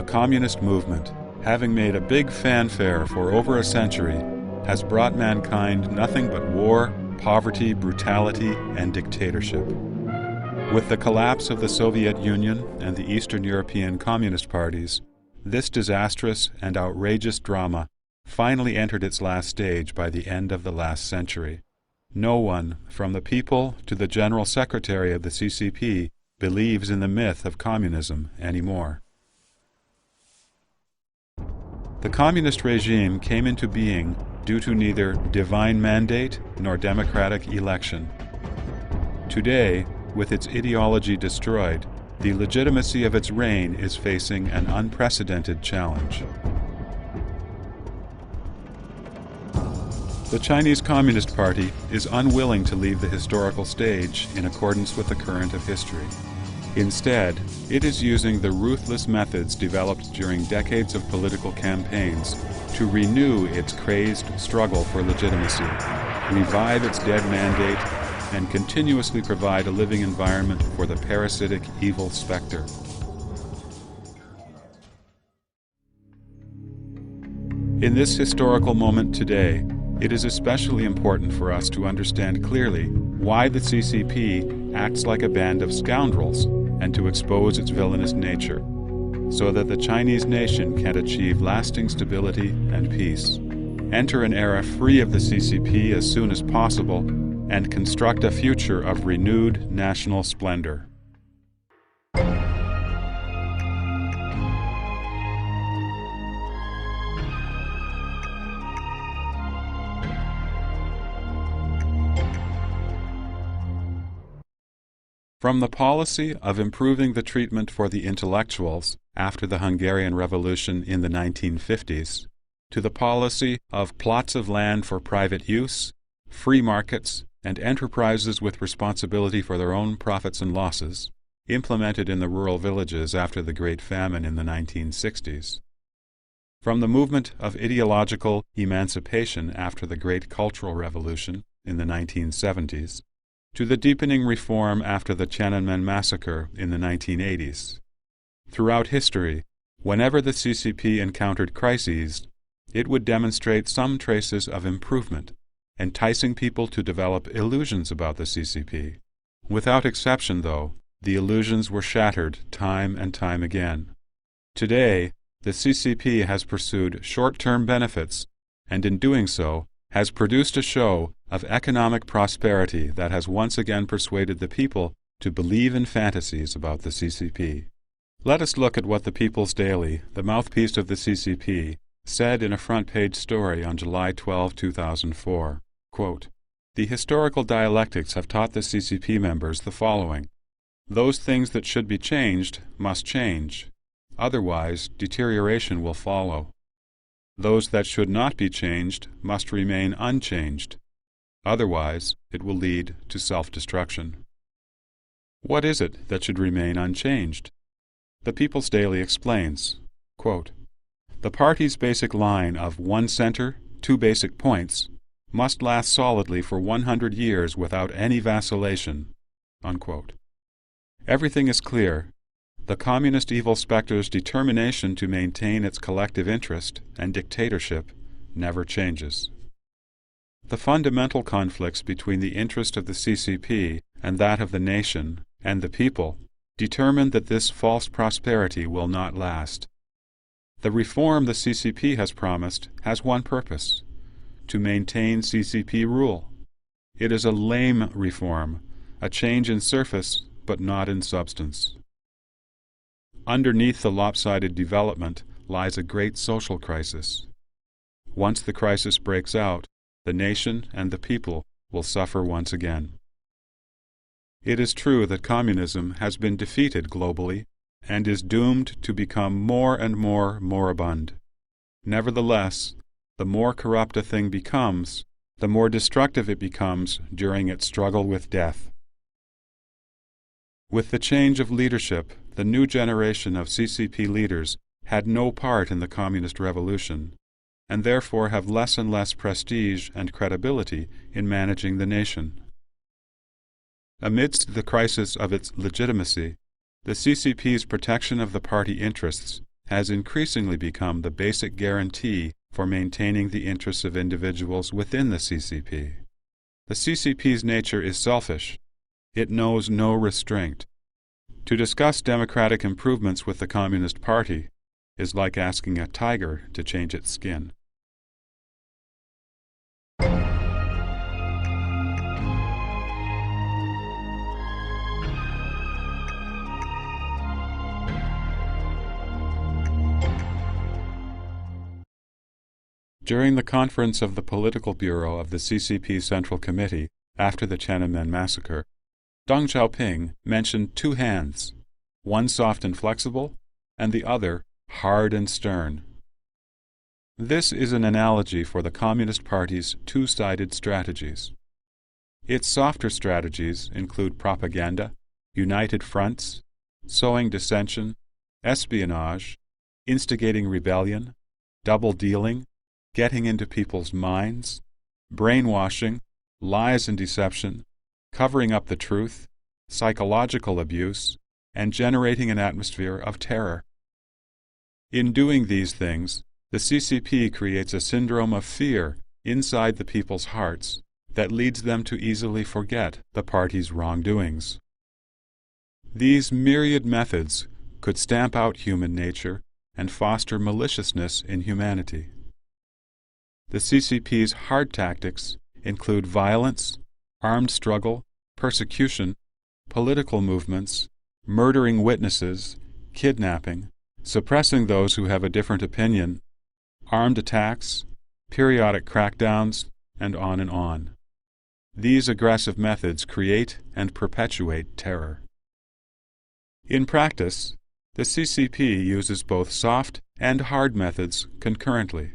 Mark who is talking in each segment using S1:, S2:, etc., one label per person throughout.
S1: The communist movement, having made a big fanfare for over a century, has brought mankind nothing but war, poverty, brutality, and dictatorship. With the collapse of the Soviet Union and the Eastern European Communist parties, this disastrous and outrageous drama finally entered its last stage by the end of the last century. No one, from the people to the General Secretary of the CCP, believes in the myth of communism anymore. The communist regime came into being due to neither divine mandate nor democratic election. Today, with its ideology destroyed, the legitimacy of its reign is facing an unprecedented challenge. The Chinese Communist Party is unwilling to leave the historical stage in accordance with the current of history. Instead, it is using the ruthless methods developed during decades of political campaigns to renew its crazed struggle for legitimacy, revive its dead mandate, and continuously provide a living environment for the parasitic evil specter. In this historical moment today, it is especially important for us to understand clearly why the CCP acts like a band of scoundrels and to expose its villainous nature, so that the Chinese nation can achieve lasting stability and peace, enter an era free of the CCP as soon as possible, and construct a future of renewed national splendor. From the policy of improving the treatment for the intellectuals after the Hungarian Revolution in the 1950s, to the policy of plots of land for private use, free markets, and enterprises with responsibility for their own profits and losses, implemented in the rural villages after the Great Famine in the 1960s. From the movement of ideological emancipation after the Great Cultural Revolution in the 1970s, to the deepening reform after the Tiananmen massacre in the 1980s. Throughout history, whenever the CCP encountered crises, it would demonstrate some traces of improvement, enticing people to develop illusions about the CCP. Without exception, though, the illusions were shattered time and time again. Today, the CCP has pursued short-term benefits, and in doing so, has produced a show of economic prosperity that has once again persuaded the people to believe in fantasies about the CCP. Let us look at what the People's Daily, the mouthpiece of the CCP, said in a front-page story on July 12, 2004. Quote, "The historical dialectics have taught the CCP members the following. Those things that should be changed must change. Otherwise, deterioration will follow. Those that should not be changed must remain unchanged. Otherwise, it will lead to self-destruction." What is it that should remain unchanged? The People's Daily explains, quote, "The party's basic line of one center, two basic points must last solidly for 100 years without any vacillation." Unquote. Everything is clear. The communist evil specter's determination to maintain its collective interest and dictatorship never changes. The fundamental conflicts between the interest of the CCP and that of the nation and the people determine that this false prosperity will not last. The reform the CCP has promised has one purpose: to maintain CCP rule. It is a lame reform, a change in surface but not in substance. Underneath the lopsided development lies a great social crisis. Once the crisis breaks out, the nation and the people will suffer once again. It is true that communism has been defeated globally and is doomed to become more and more moribund. Nevertheless, the more corrupt a thing becomes, the more destructive it becomes during its struggle with death. With the change of leadership, the new generation of CCP leaders had no part in the communist revolution, and therefore have less and less prestige and credibility in managing the nation. Amidst the crisis of its legitimacy, the CCP's protection of the party interests has increasingly become the basic guarantee for maintaining the interests of individuals within the CCP. The CCP's nature is selfish. It knows no restraint. To discuss democratic improvements with the Communist Party is like asking a tiger to change its skin. During the conference of the Political Bureau of the CCP Central Committee after the Tiananmen massacre, Deng Xiaoping mentioned two hands, one soft and flexible, and the other hard and stern. This is an analogy for the Communist Party's two-sided strategies. Its softer strategies include propaganda, united fronts, sowing dissension, espionage, instigating rebellion, double-dealing, getting into people's minds, brainwashing, lies and deception, covering up the truth, psychological abuse, and generating an atmosphere of terror. In doing these things, the CCP creates a syndrome of fear inside the people's hearts that leads them to easily forget the party's wrongdoings. These myriad methods could stamp out human nature and foster maliciousness in humanity. The CCP's hard tactics include violence, armed struggle, persecution, political movements, murdering witnesses, kidnapping, suppressing those who have a different opinion, armed attacks, periodic crackdowns, and on and on. These aggressive methods create and perpetuate terror. In practice, the CCP uses both soft and hard methods concurrently.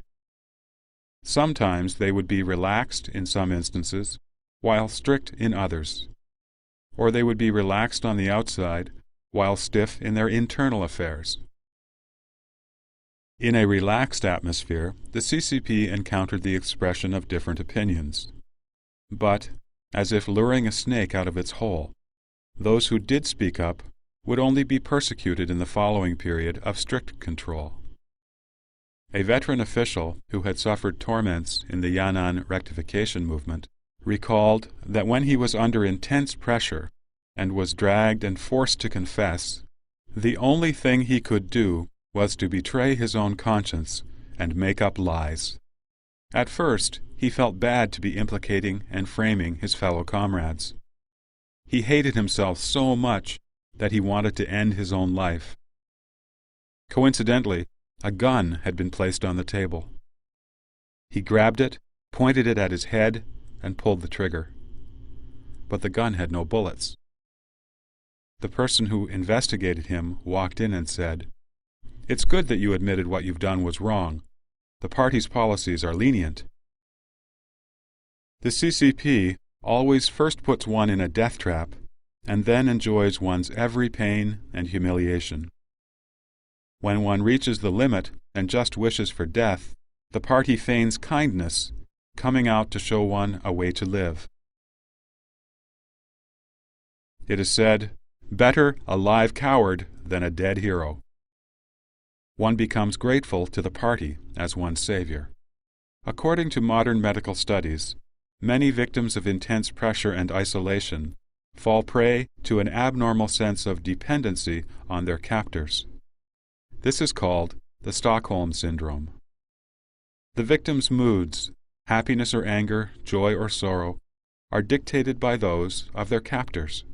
S1: Sometimes they would be relaxed in some instances, while strict in others. Or they would be relaxed on the outside, while stiff in their internal affairs. In a relaxed atmosphere, the CCP encountered the expression of different opinions. But, as if luring a snake out of its hole, those who did speak up would only be persecuted in the following period of strict control. A veteran official who had suffered torments in the Yan'an rectification movement recalled that when he was under intense pressure and was dragged and forced to confess, the only thing he could do was to betray his own conscience and make up lies. At first, he felt bad to be implicating and framing his fellow comrades. He hated himself so much that he wanted to end his own life. Coincidentally, a gun had been placed on the table. He grabbed it, pointed it at his head, and pulled the trigger. But the gun had no bullets. The person who investigated him walked in and said, "It's good that you admitted what you've done was wrong. The party's policies are lenient." The CCP always first puts one in a death trap and then enjoys one's every pain and humiliation. When one reaches the limit and just wishes for death, the party feigns kindness, coming out to show one a way to live. It is said, "Better a live coward than a dead hero." One becomes grateful to the party as one's savior. According to modern medical studies, many victims of intense pressure and isolation fall prey to an abnormal sense of dependency on their captors. This is called the Stockholm Syndrome. The victim's moods, happiness or anger, joy or sorrow, are dictated by those of their captors.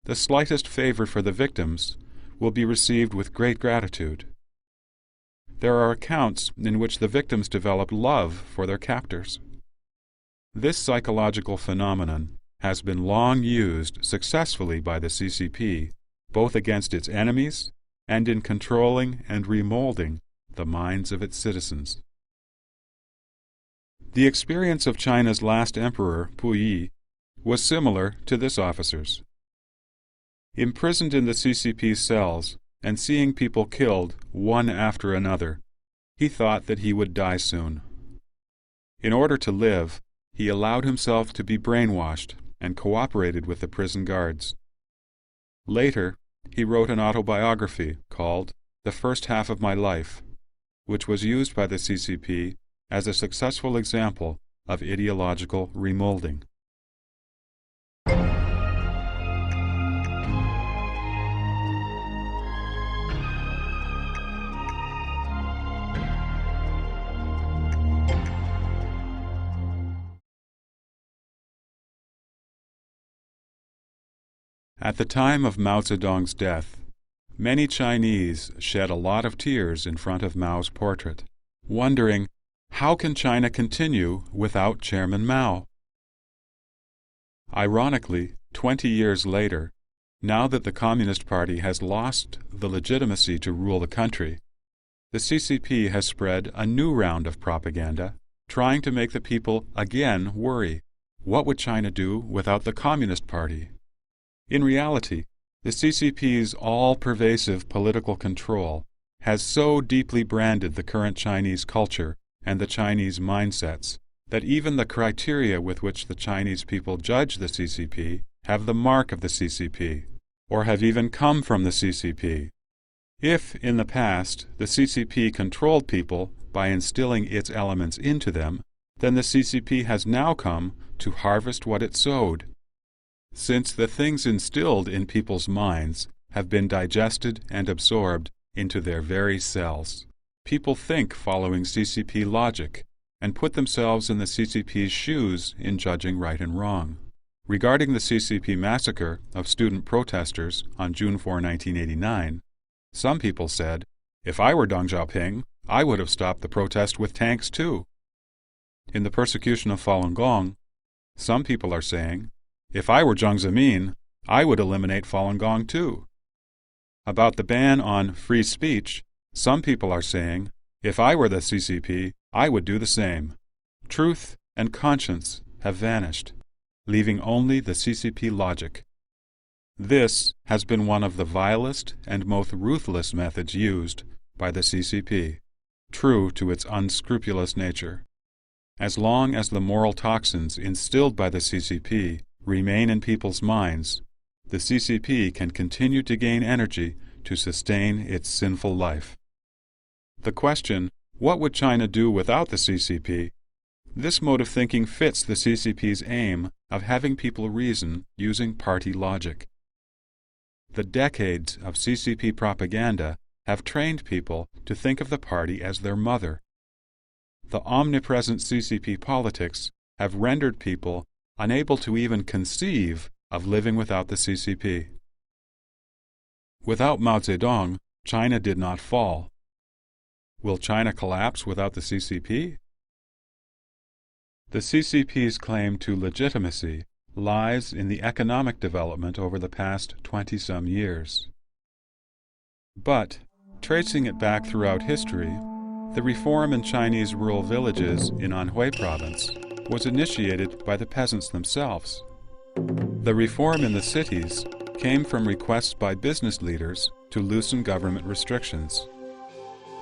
S1: The slightest favor for the victims will be received with great gratitude. There are accounts in which the victims develop love for their captors. This psychological phenomenon has been long used successfully by the CCP, both against its enemies and in controlling and remolding the minds of its citizens. The experience of China's last emperor, Puyi, was similar to this officer's. Imprisoned in the CCP cells and seeing people killed one after another, he thought that he would die soon. In order to live, he allowed himself to be brainwashed and cooperated with the prison guards. Later, he wrote an autobiography called the first half of my life, which was used by the CCP as a successful example of ideological remolding. At the time of Mao Zedong's death, many Chinese shed a lot of tears in front of Mao's portrait, wondering, how can China continue without Chairman Mao? Ironically, 20 years later, now that the Communist Party has lost the legitimacy to rule the country, the CCP has spread a new round of propaganda, trying to make the people again worry. What would China do without the Communist Party? In reality, the CCP's all-pervasive political control has so deeply branded the current Chinese culture and the Chinese mindsets that even the criteria with which the Chinese people judge the CCP have the mark of the CCP, or have even come from the CCP. If, in the past, the CCP controlled people by instilling its elements into them, then the CCP has now come to harvest what it sowed. Since the things instilled in people's minds have been digested and absorbed into their very cells, people think following CCP logic and put themselves in the CCP's shoes in judging right and wrong. Regarding the CCP massacre of student protesters on June 4, 1989, some people said, if I were Deng Xiaoping, I would have stopped the protest with tanks too. In the persecution of Falun Gong, some people are saying, if I were Jiang Zemin, I would eliminate Falun Gong too. About the ban on free speech, some people are saying, if I were the CCP, I would do the same. Truth and conscience have vanished, leaving only the CCP logic. This has been one of the vilest and most ruthless methods used by the CCP, true to its unscrupulous nature. As long as the moral toxins instilled by the CCP remain in people's minds, the CCP can continue to gain energy to sustain its sinful life. The question, what would China do without the CCP? This mode of thinking fits the CCP's aim of having people reason using party logic. The decades of CCP propaganda have trained people to think of the party as their mother. The omnipresent CCP politics have rendered people unable to even conceive of living without the CCP. Without Mao Zedong, China did not fall. Will China collapse without the CCP? The CCP's claim to legitimacy lies in the economic development over the past 20-some years. But, tracing it back throughout history, the reform in Chinese rural villages in Anhui province was initiated by the peasants themselves. The reform in the cities came from requests by business leaders to loosen government restrictions.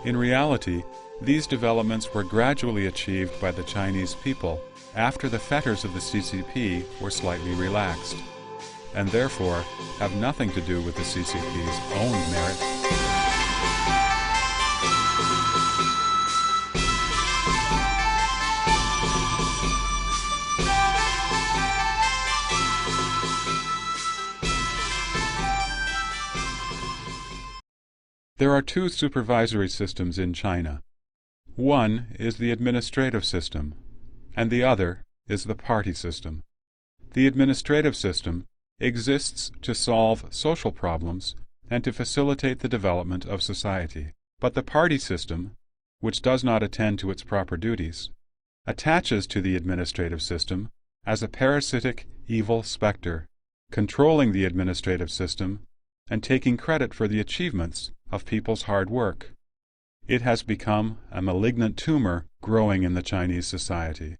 S1: In reality, these developments were gradually achieved by the Chinese people after the fetters of the CCP were slightly relaxed, and therefore have nothing to do with the CCP's own merit. There are two supervisory systems in China. One is the administrative system, and the other is the party system. The administrative system exists to solve social problems and to facilitate the development of society. But the party system, which does not attend to its proper duties, attaches to the administrative system as a parasitic evil specter, controlling the administrative system and taking credit for the achievements of people's hard work. It has become a malignant tumor growing in the Chinese society.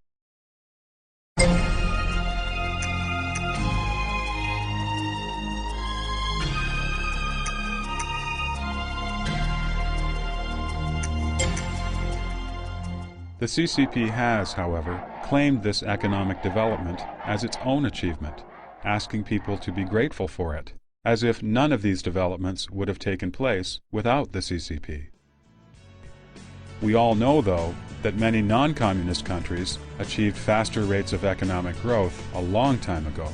S1: The CCP has, however, claimed this economic development as its own achievement, asking people to be grateful for it, as if none of these developments would have taken place without the CCP. We all know, though, that many non-communist countries achieved faster rates of economic growth a long time ago.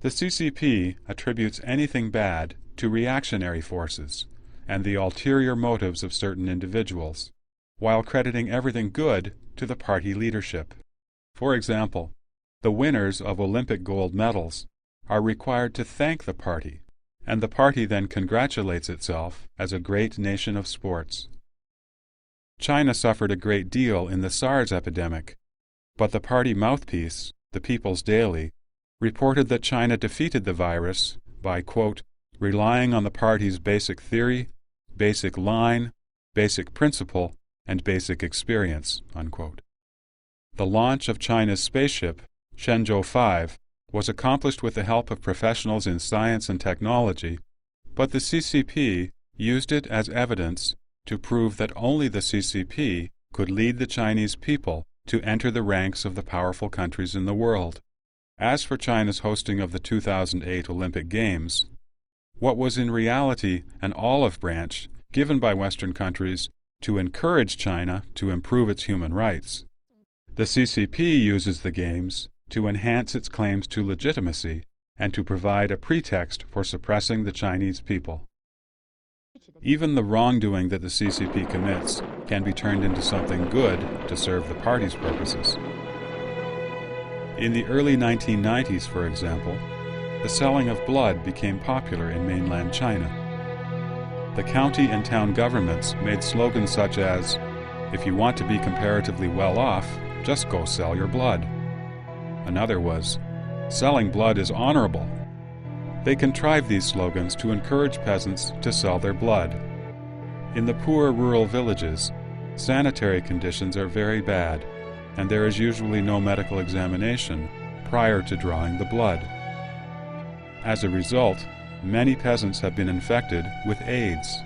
S1: The CCP attributes anything bad to reactionary forces and the ulterior motives of certain individuals, while crediting everything good to the party leadership. For example, the winners of Olympic gold medals are required to thank the party, and the party then congratulates itself as a great nation of sports. China suffered a great deal in the SARS epidemic, but the party mouthpiece, the People's Daily, reported that China defeated the virus by, quote, relying on the party's basic theory, basic line, basic principle, and basic experience, unquote. The launch of China's spaceship, Shenzhou 5, was accomplished with the help of professionals in science and technology, but the CCP used it as evidence to prove that only the CCP could lead the Chinese people to enter the ranks of the powerful countries in the world. As for China's hosting of the 2008 Olympic Games, what was in reality an olive branch given by Western countries to encourage China to improve its human rights, the CCP uses the Games to enhance its claims to legitimacy and to provide a pretext for suppressing the Chinese people. Even the wrongdoing that the CCP commits can be turned into something good to serve the party's purposes. In the early 1990s, for example, the selling of blood became popular in mainland China. The county and town governments made slogans such as, "If you want to be comparatively well off, just go sell your blood." Another was, "Selling blood is honorable." They contrived these slogans to encourage peasants to sell their blood. In the poor rural villages, sanitary conditions are very bad, and there is usually no medical examination prior to drawing the blood. As a result, many peasants have been infected with AIDS.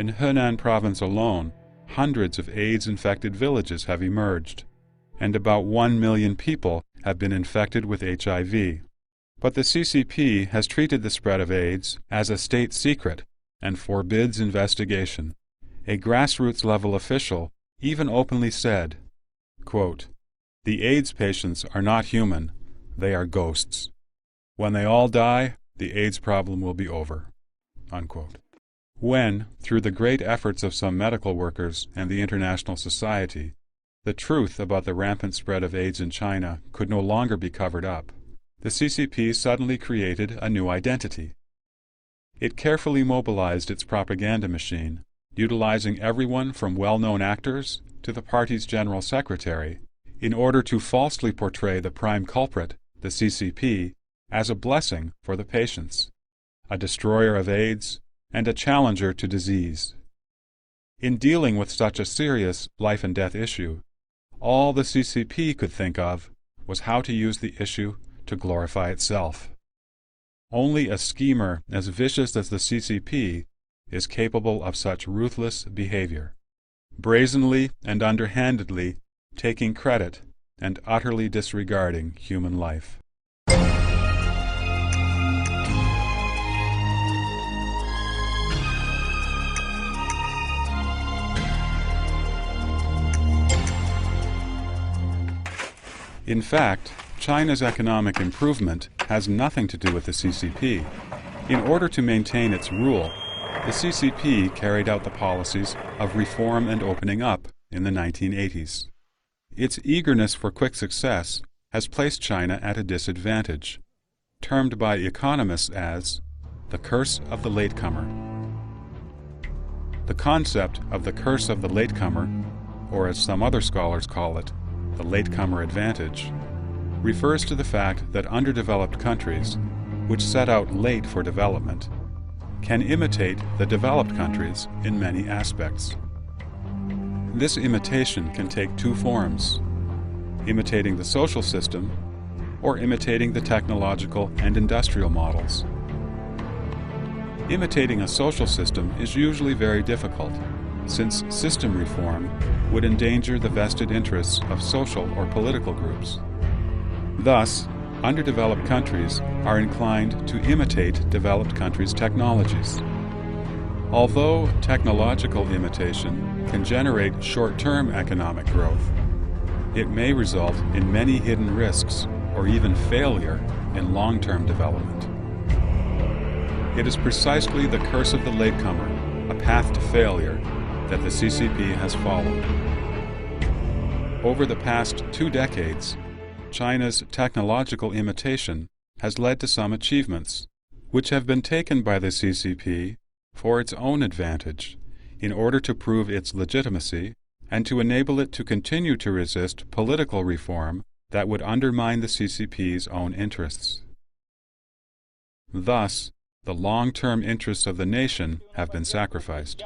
S1: In Henan province alone, hundreds of AIDS-infected villages have emerged, and about 1 million people have been infected with HIV. But the CCP has treated the spread of AIDS as a state secret and forbids investigation. A grassroots-level official even openly said, quote, "The AIDS patients are not human, they are ghosts. When they all die, the AIDS problem will be over." Unquote. When, through the great efforts of some medical workers and the international society, the truth about the rampant spread of AIDS in China could no longer be covered up, the CCP suddenly created a new identity. It carefully mobilized its propaganda machine, utilizing everyone from well-known actors to the party's general secretary, in order to falsely portray the prime culprit, the CCP, as a blessing for the patients, a destroyer of AIDS, and a challenger to disease. In dealing with such a serious life-and-death issue, all the CCP could think of was how to use the issue to glorify itself. Only a schemer as vicious as the CCP is capable of such ruthless behavior, brazenly and underhandedly taking credit and utterly disregarding human life. In fact, China's economic improvement has nothing to do with the CCP. In order to maintain its rule, the CCP carried out the policies of reform and opening up in the 1980s. Its eagerness for quick success has placed China at a disadvantage, termed by economists as the curse of the latecomer. The concept of the curse of the latecomer, or as some other scholars call it, the latecomer advantage, refers to the fact that underdeveloped countries, which set out late for development, can imitate the developed countries in many aspects. This imitation can take two forms: imitating the social system or imitating the technological and industrial models. Imitating a social system is usually very difficult, since system reform would endanger the vested interests of social or political groups. Thus, underdeveloped countries are inclined to imitate developed countries' technologies. Although technological imitation can generate short-term economic growth, it may result in many hidden risks or even failure in long-term development. It is precisely the curse of the latecomer, a path to failure, that the CCP has followed. Over the past 2 decades, China's technological imitation has led to some achievements, which have been taken by the CCP for its own advantage, in order to prove its legitimacy and to enable it to continue to resist political reform that would undermine the CCP's own interests. Thus, the long-term interests of the nation have been sacrificed.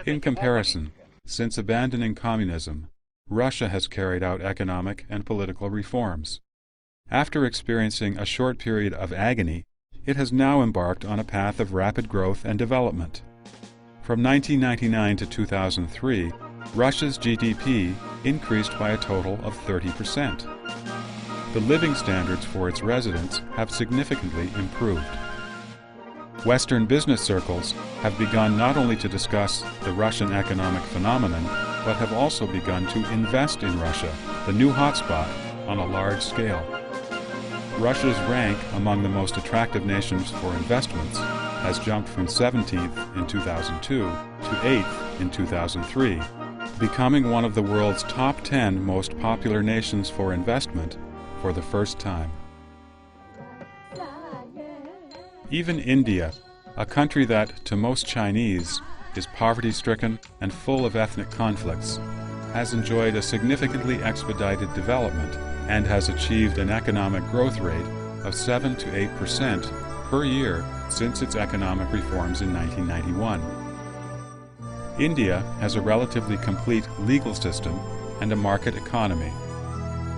S1: In comparison, since abandoning communism, Russia has carried out economic and political reforms. After experiencing a short period of agony, it has now embarked on a path of rapid growth and development. From 1999 to 2003, Russia's GDP increased by a total of 30%. The living standards for its residents have significantly improved. Western business circles have begun not only to discuss the Russian economic phenomenon, but have also begun to invest in Russia, the new hotspot, on a large scale. Russia's rank among the most attractive nations for investments has jumped from 17th in 2002 to 8th in 2003, becoming one of the world's top 10 most popular nations for investment for the first time. Even India, a country that, to most Chinese, is poverty-stricken and full of ethnic conflicts, has enjoyed a significantly expedited development and has achieved an economic growth rate of 7 to 8% per year since its economic reforms in 1991. India has a relatively complete legal system and a market economy.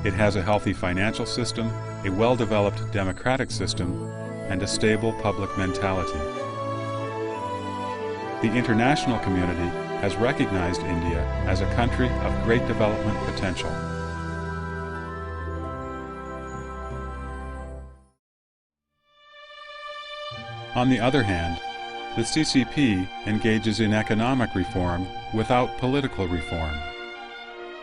S1: It has a healthy financial system, a well-developed democratic system, and a stable public mentality. The international community has recognized India as a country of great development potential. On the other hand, the CCP engages in economic reform without political reform.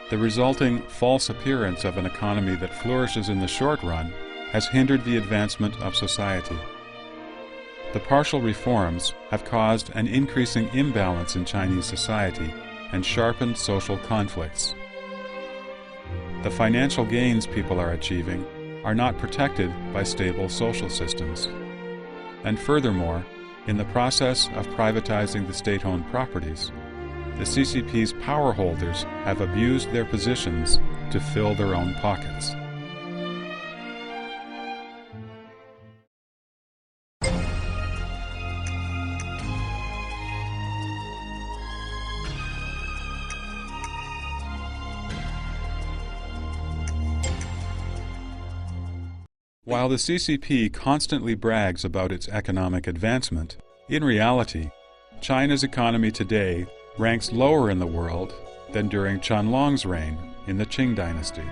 S1: The resulting false appearance of an economy that flourishes in the short run has hindered the advancement of society. The partial reforms have caused an increasing imbalance in Chinese society and sharpened social conflicts. The financial gains people are achieving are not protected by stable social systems. And furthermore, in the process of privatizing the state-owned properties, the CCP's power holders have abused their positions to fill their own pockets. While the CCP constantly brags about its economic advancement, in reality, China's economy today ranks lower in the world than during Qianlong's reign in the Qing dynasty.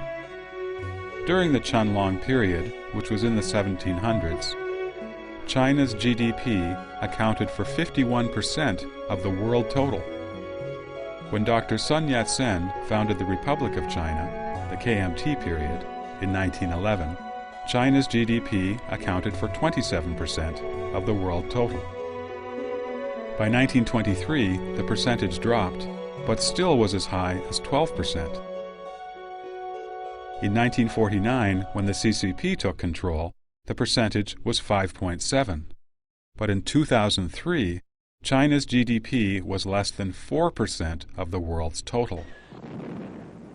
S1: During the Qianlong period, which was in the 1700s, China's GDP accounted for 51% of the world total. When Dr. Sun Yat-sen founded the Republic of China, the KMT period, in 1911, China's GDP accounted for 27% of the world total. By 1923, the percentage dropped, but still was as high as 12%. In 1949, when the CCP took control, the percentage was 5.7%. But in 2003, China's GDP was less than 4% of the world's total.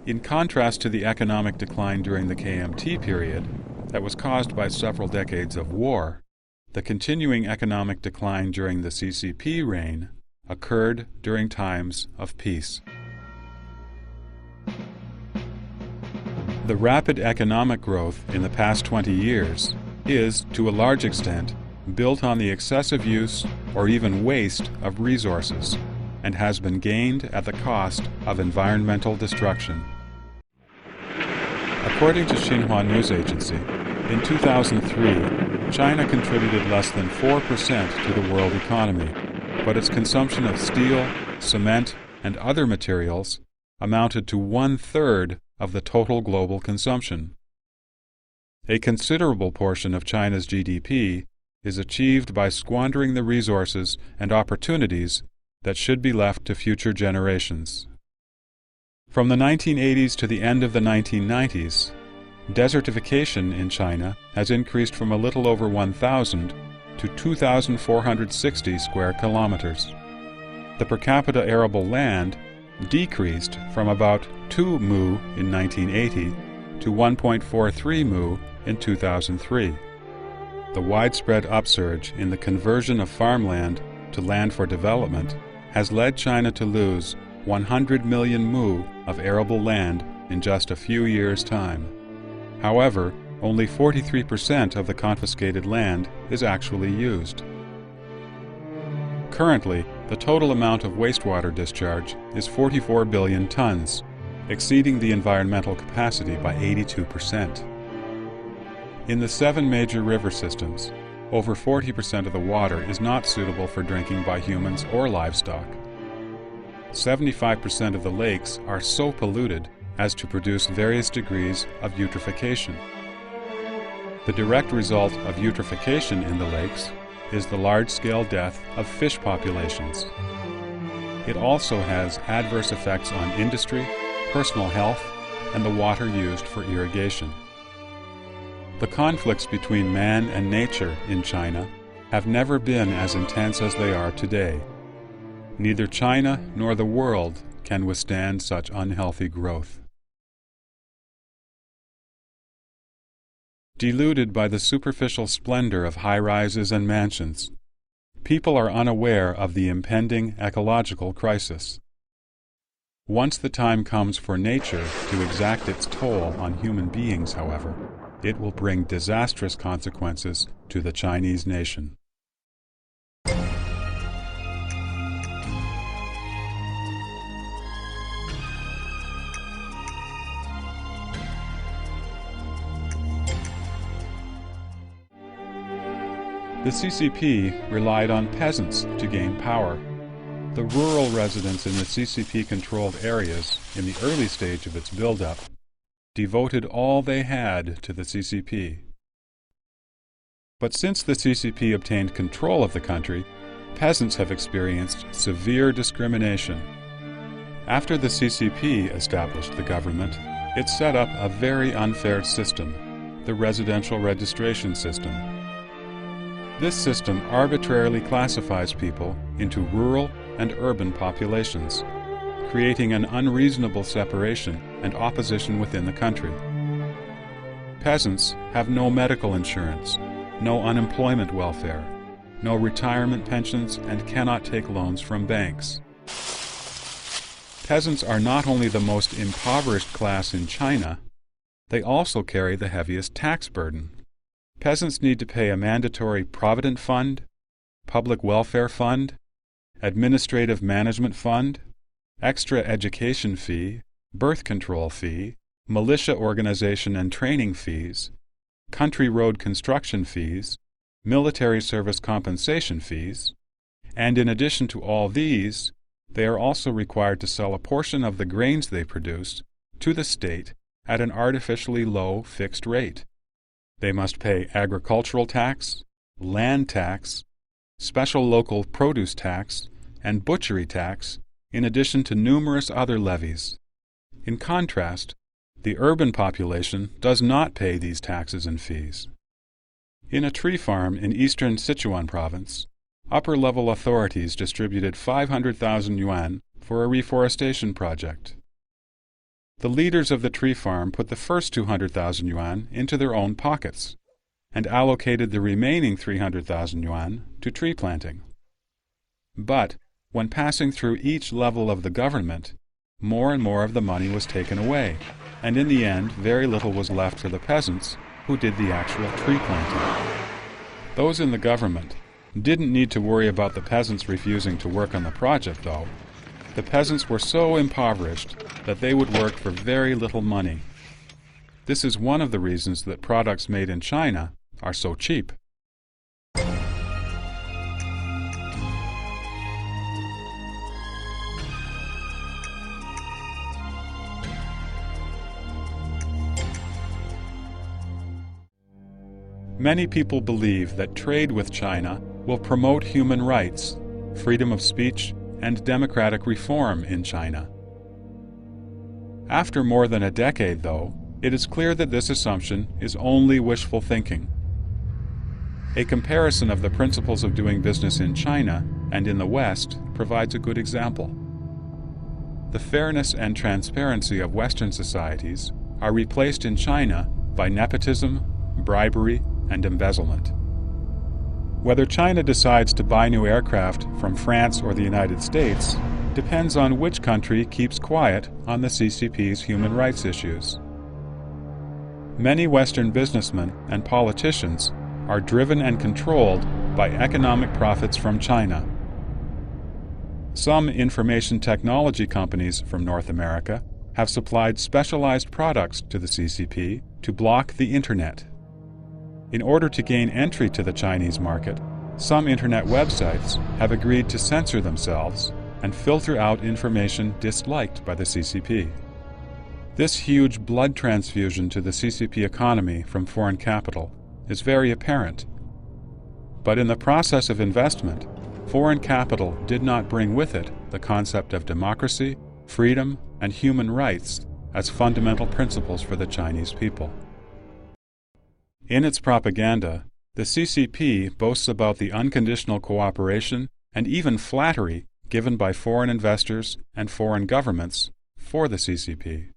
S1: In contrast to the economic decline during the KMT period, that was caused by several decades of war, the continuing economic decline during the CCP reign occurred during times of peace. The rapid economic growth in the past 20 years is, to a large extent, built on the excessive use or even waste of resources, and has been gained at the cost of environmental destruction. According to Xinhua News Agency, in 2003, China contributed less than 4% to the world economy, but its consumption of steel, cement, and other materials amounted to 1/3 of the total global consumption. A considerable portion of China's GDP is achieved by squandering the resources and opportunities that should be left to future generations. From the 1980s to the end of the 1990s, desertification in China has increased from a little over 1,000 to 2,460 square kilometers. The per capita arable land decreased from about 2 mu in 1980 to 1.43 mu in 2003. The widespread upsurge in the conversion of farmland to land for development has led China to lose 100 million mu of arable land in just a few years' time. However, only 43% of the confiscated land is actually used. Currently, the total amount of wastewater discharge is 44 billion tons, exceeding the environmental capacity by 82%. In the 7 major river systems, over 40% of the water is not suitable for drinking by humans or livestock. 75% of the lakes are so polluted as to produce various degrees of eutrophication. The direct result of eutrophication in the lakes is the large-scale death of fish populations. It also has adverse effects on industry, personal health, and the water used for irrigation. The conflicts between man and nature in China have never been as intense as they are today. Neither China nor the world can withstand such unhealthy growth. Deluded by the superficial splendor of high-rises and mansions, people are unaware of the impending ecological crisis. Once the time comes for nature to exact its toll on human beings, however, it will bring disastrous consequences to the Chinese nation. The CCP relied on peasants to gain power. The rural residents in the CCP-controlled areas, in the early stage of its build-up, devoted all they had to the CCP. But since the CCP obtained control of the country, peasants have experienced severe discrimination. After the CCP established the government, it set up a very unfair system, the residential registration system. This system arbitrarily classifies people into rural and urban populations, creating an unreasonable separation and opposition within the country. Peasants have no medical insurance, no unemployment welfare, no retirement pensions, and cannot take loans from banks. Peasants are not only the most impoverished class in China, they also carry the heaviest tax burden. Peasants need to pay a mandatory Provident Fund, Public Welfare Fund, Administrative Management Fund, Extra Education Fee, Birth Control Fee, Militia Organization and Training Fees, Country Road Construction Fees, Military Service Compensation Fees, and in addition to all these, they are also required to sell a portion of the grains they produce to the state at an artificially low fixed rate. They must pay agricultural tax, land tax, special local produce tax, and butchery tax, in addition to numerous other levies. In contrast, the urban population does not pay these taxes and fees. In a tree farm in eastern Sichuan province, upper-level authorities distributed 500,000 yuan for a reforestation project. The leaders of the tree farm put the first 200,000 yuan into their own pockets and allocated the remaining 300,000 yuan to tree planting. But when passing through each level of the government, more and more of the money was taken away, and in the end very little was left for the peasants who did the actual tree planting. Those in the government didn't need to worry about the peasants refusing to work on the project, though. The peasants were so impoverished that they would work for very little money. This is one of the reasons that products made in China are so cheap. Many people believe that trade with China will promote human rights, freedom of speech, and democratic reform in China. After more than a decade, though, it is clear that this assumption is only wishful thinking. A comparison of the principles of doing business in China and in the West provides a good example. The fairness and transparency of Western societies are replaced in China by nepotism, bribery, and embezzlement. Whether China decides to buy new aircraft from France or the United States depends on which country keeps quiet on the CCP's human rights issues. Many Western businessmen and politicians are driven and controlled by economic profits from China. Some information technology companies from North America have supplied specialized products to the CCP to block the Internet. In order to gain entry to the Chinese market, some Internet websites have agreed to censor themselves and filter out information disliked by the CCP. This huge blood transfusion to the CCP economy from foreign capital is very apparent. But in the process of investment, foreign capital did not bring with it the concept of democracy, freedom, and human rights as fundamental principles for the Chinese people. In its propaganda, the CCP boasts about the unconditional cooperation and even flattery given by foreign investors and foreign governments for the CCP.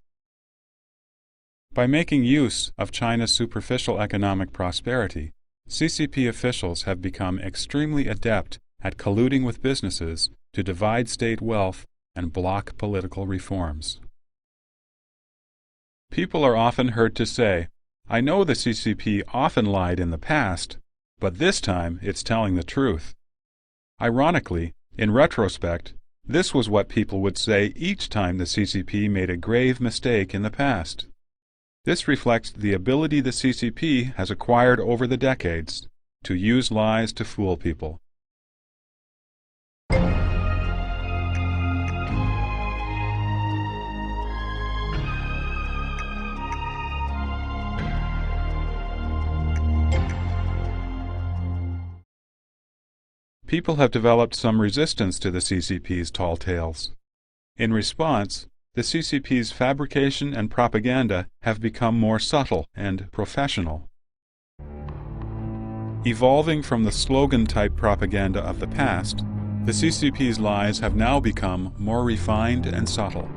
S1: By making use of China's superficial economic prosperity, CCP officials have become extremely adept at colluding with businesses to divide state wealth and block political reforms. People are often heard to say, "I know the CCP often lied in the past, but this time it's telling the truth." Ironically, in retrospect, this was what people would say each time the CCP made a grave mistake in the past. This reflects the ability the CCP has acquired over the decades to use lies to fool people. People have developed some resistance to the CCP's tall tales. In response, the CCP's fabrication and propaganda have become more subtle and professional. Evolving from the slogan-type propaganda of the past, the CCP's lies have now become more refined and subtle.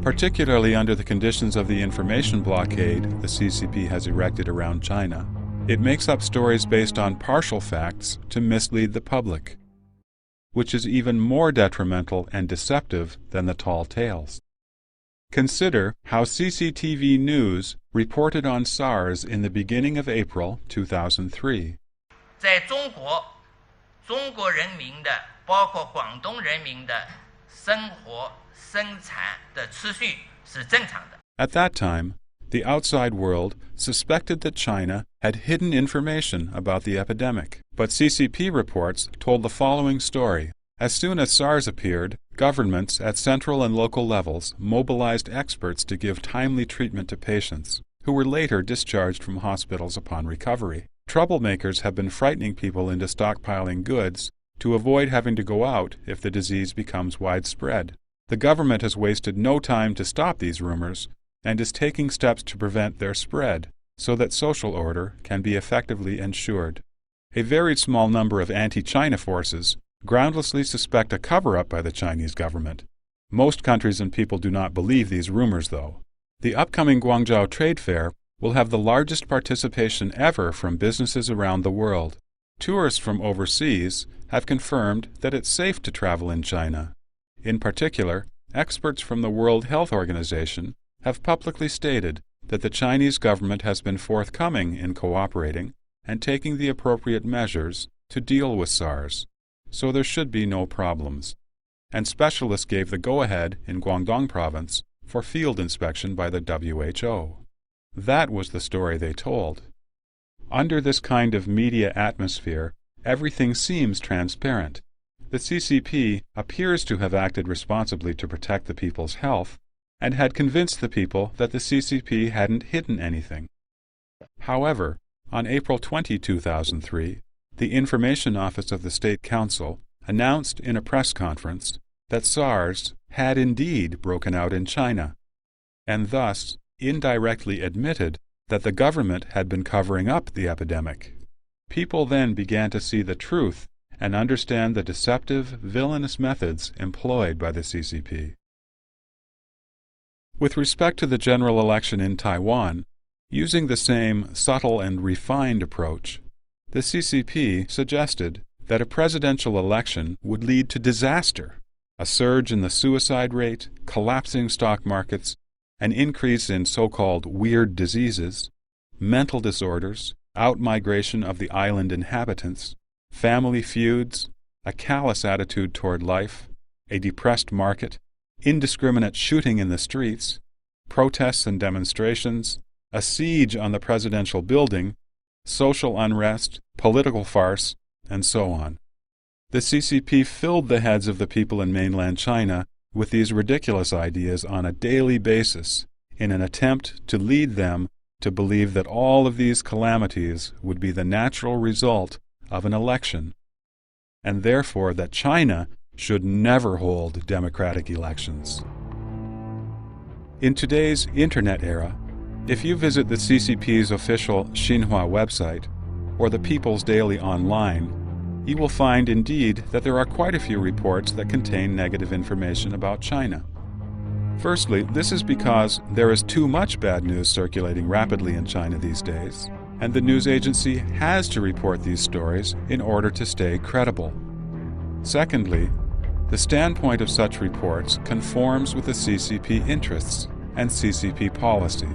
S1: Particularly under the conditions of the information blockade the CCP has erected around China, it makes up stories based on partial facts to mislead the public, which is even more detrimental and deceptive than the tall tales. Consider how CCTV News reported on SARS in the beginning of April 2003.
S2: 在中国，中国人民的，包括广东人民的生活生产的秩序是正常的。
S1: At that time, the outside world suspected that China had hidden information about the epidemic. But CCP reports told the following story. As soon as SARS appeared, governments at central and local levels mobilized experts to give timely treatment to patients, who were later discharged from hospitals upon recovery. Troublemakers have been frightening people into stockpiling goods to avoid having to go out if the disease becomes widespread. The government has wasted no time to stop these rumors and is taking steps to prevent their spread so that social order can be effectively ensured. A very small number of anti-China forces groundlessly suspect a cover-up by the Chinese government. Most countries and people do not believe these rumors, though. The upcoming Guangzhou Trade Fair will have the largest participation ever from businesses around the world. Tourists from overseas have confirmed that it's safe to travel in China. In particular, experts from the World Health Organization have publicly stated that the Chinese government has been forthcoming in cooperating and taking the appropriate measures to deal with SARS, so there should be no problems. And specialists gave the go-ahead in Guangdong province for field inspection by the WHO. That was the story they told. Under this kind of media atmosphere, everything seems transparent. The CCP appears to have acted responsibly to protect the people's health and had convinced the people that the CCP hadn't hidden anything. However, on April 20, 2003, the Information Office of the State Council announced in a press conference that SARS had indeed broken out in China, and thus indirectly admitted that the government had been covering up the epidemic. People then began to see the truth and understand the deceptive, villainous methods employed by the CCP. With respect to the general election in Taiwan, using the same subtle and refined approach, the CCP suggested that a presidential election would lead to disaster, a surge in the suicide rate, collapsing stock markets, an increase in so-called weird diseases, mental disorders, outmigration of the island inhabitants, family feuds, a callous attitude toward life, a depressed market, indiscriminate shooting in the streets, protests and demonstrations, a siege on the presidential building, social unrest, political farce, and so on. The CCP filled the heads of the people in mainland China with these ridiculous ideas on a daily basis in an attempt to lead them to believe that all of these calamities would be the natural result of an election, and therefore that China should never hold democratic elections. In today's Internet era, if you visit the CCP's official Xinhua website or the People's Daily online, you will find indeed that there are quite a few reports that contain negative information about China. Firstly, this is because there is too much bad news circulating rapidly in China these days, and the news agency has to report these stories in order to stay credible. Secondly, the standpoint of such reports conforms with the CCP interests and CCP policy.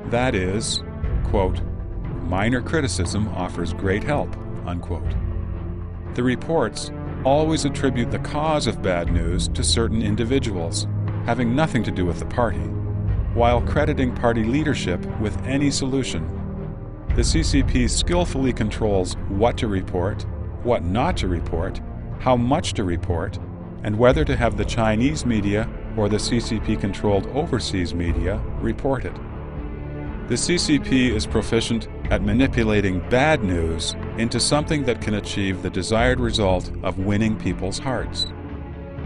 S1: That is, quote, minor criticism offers great help, unquote. The reports always attribute the cause of bad news to certain individuals, having nothing to do with the party, while crediting party leadership with any solution. The CCP skillfully controls what to report, what not to report, how much to report, and whether to have the Chinese media or the CCP-controlled overseas media report it. The CCP is proficient at manipulating bad news into something that can achieve the desired result of winning people's hearts.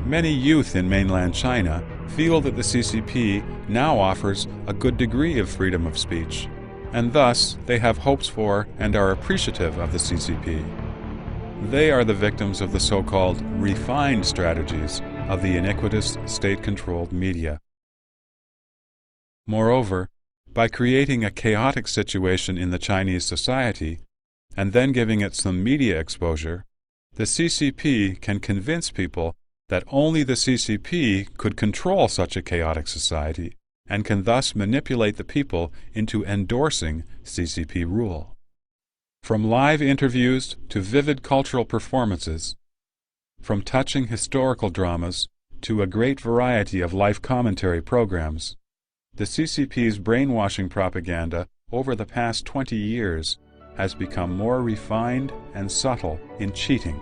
S1: Many youth in mainland China feel that the CCP now offers a good degree of freedom of speech, and thus they have hopes for and are appreciative of the CCP. They are the victims of the so-called refined strategies of the iniquitous state-controlled media. Moreover, by creating a chaotic situation in the Chinese society and then giving it some media exposure, the CCP can convince people that only the CCP could control such a chaotic society and can thus manipulate the people into endorsing CCP rule. From live interviews to vivid cultural performances, from touching historical dramas to a great variety of life commentary programs, the CCP's brainwashing propaganda over the past 20 years has become more refined and subtle in cheating.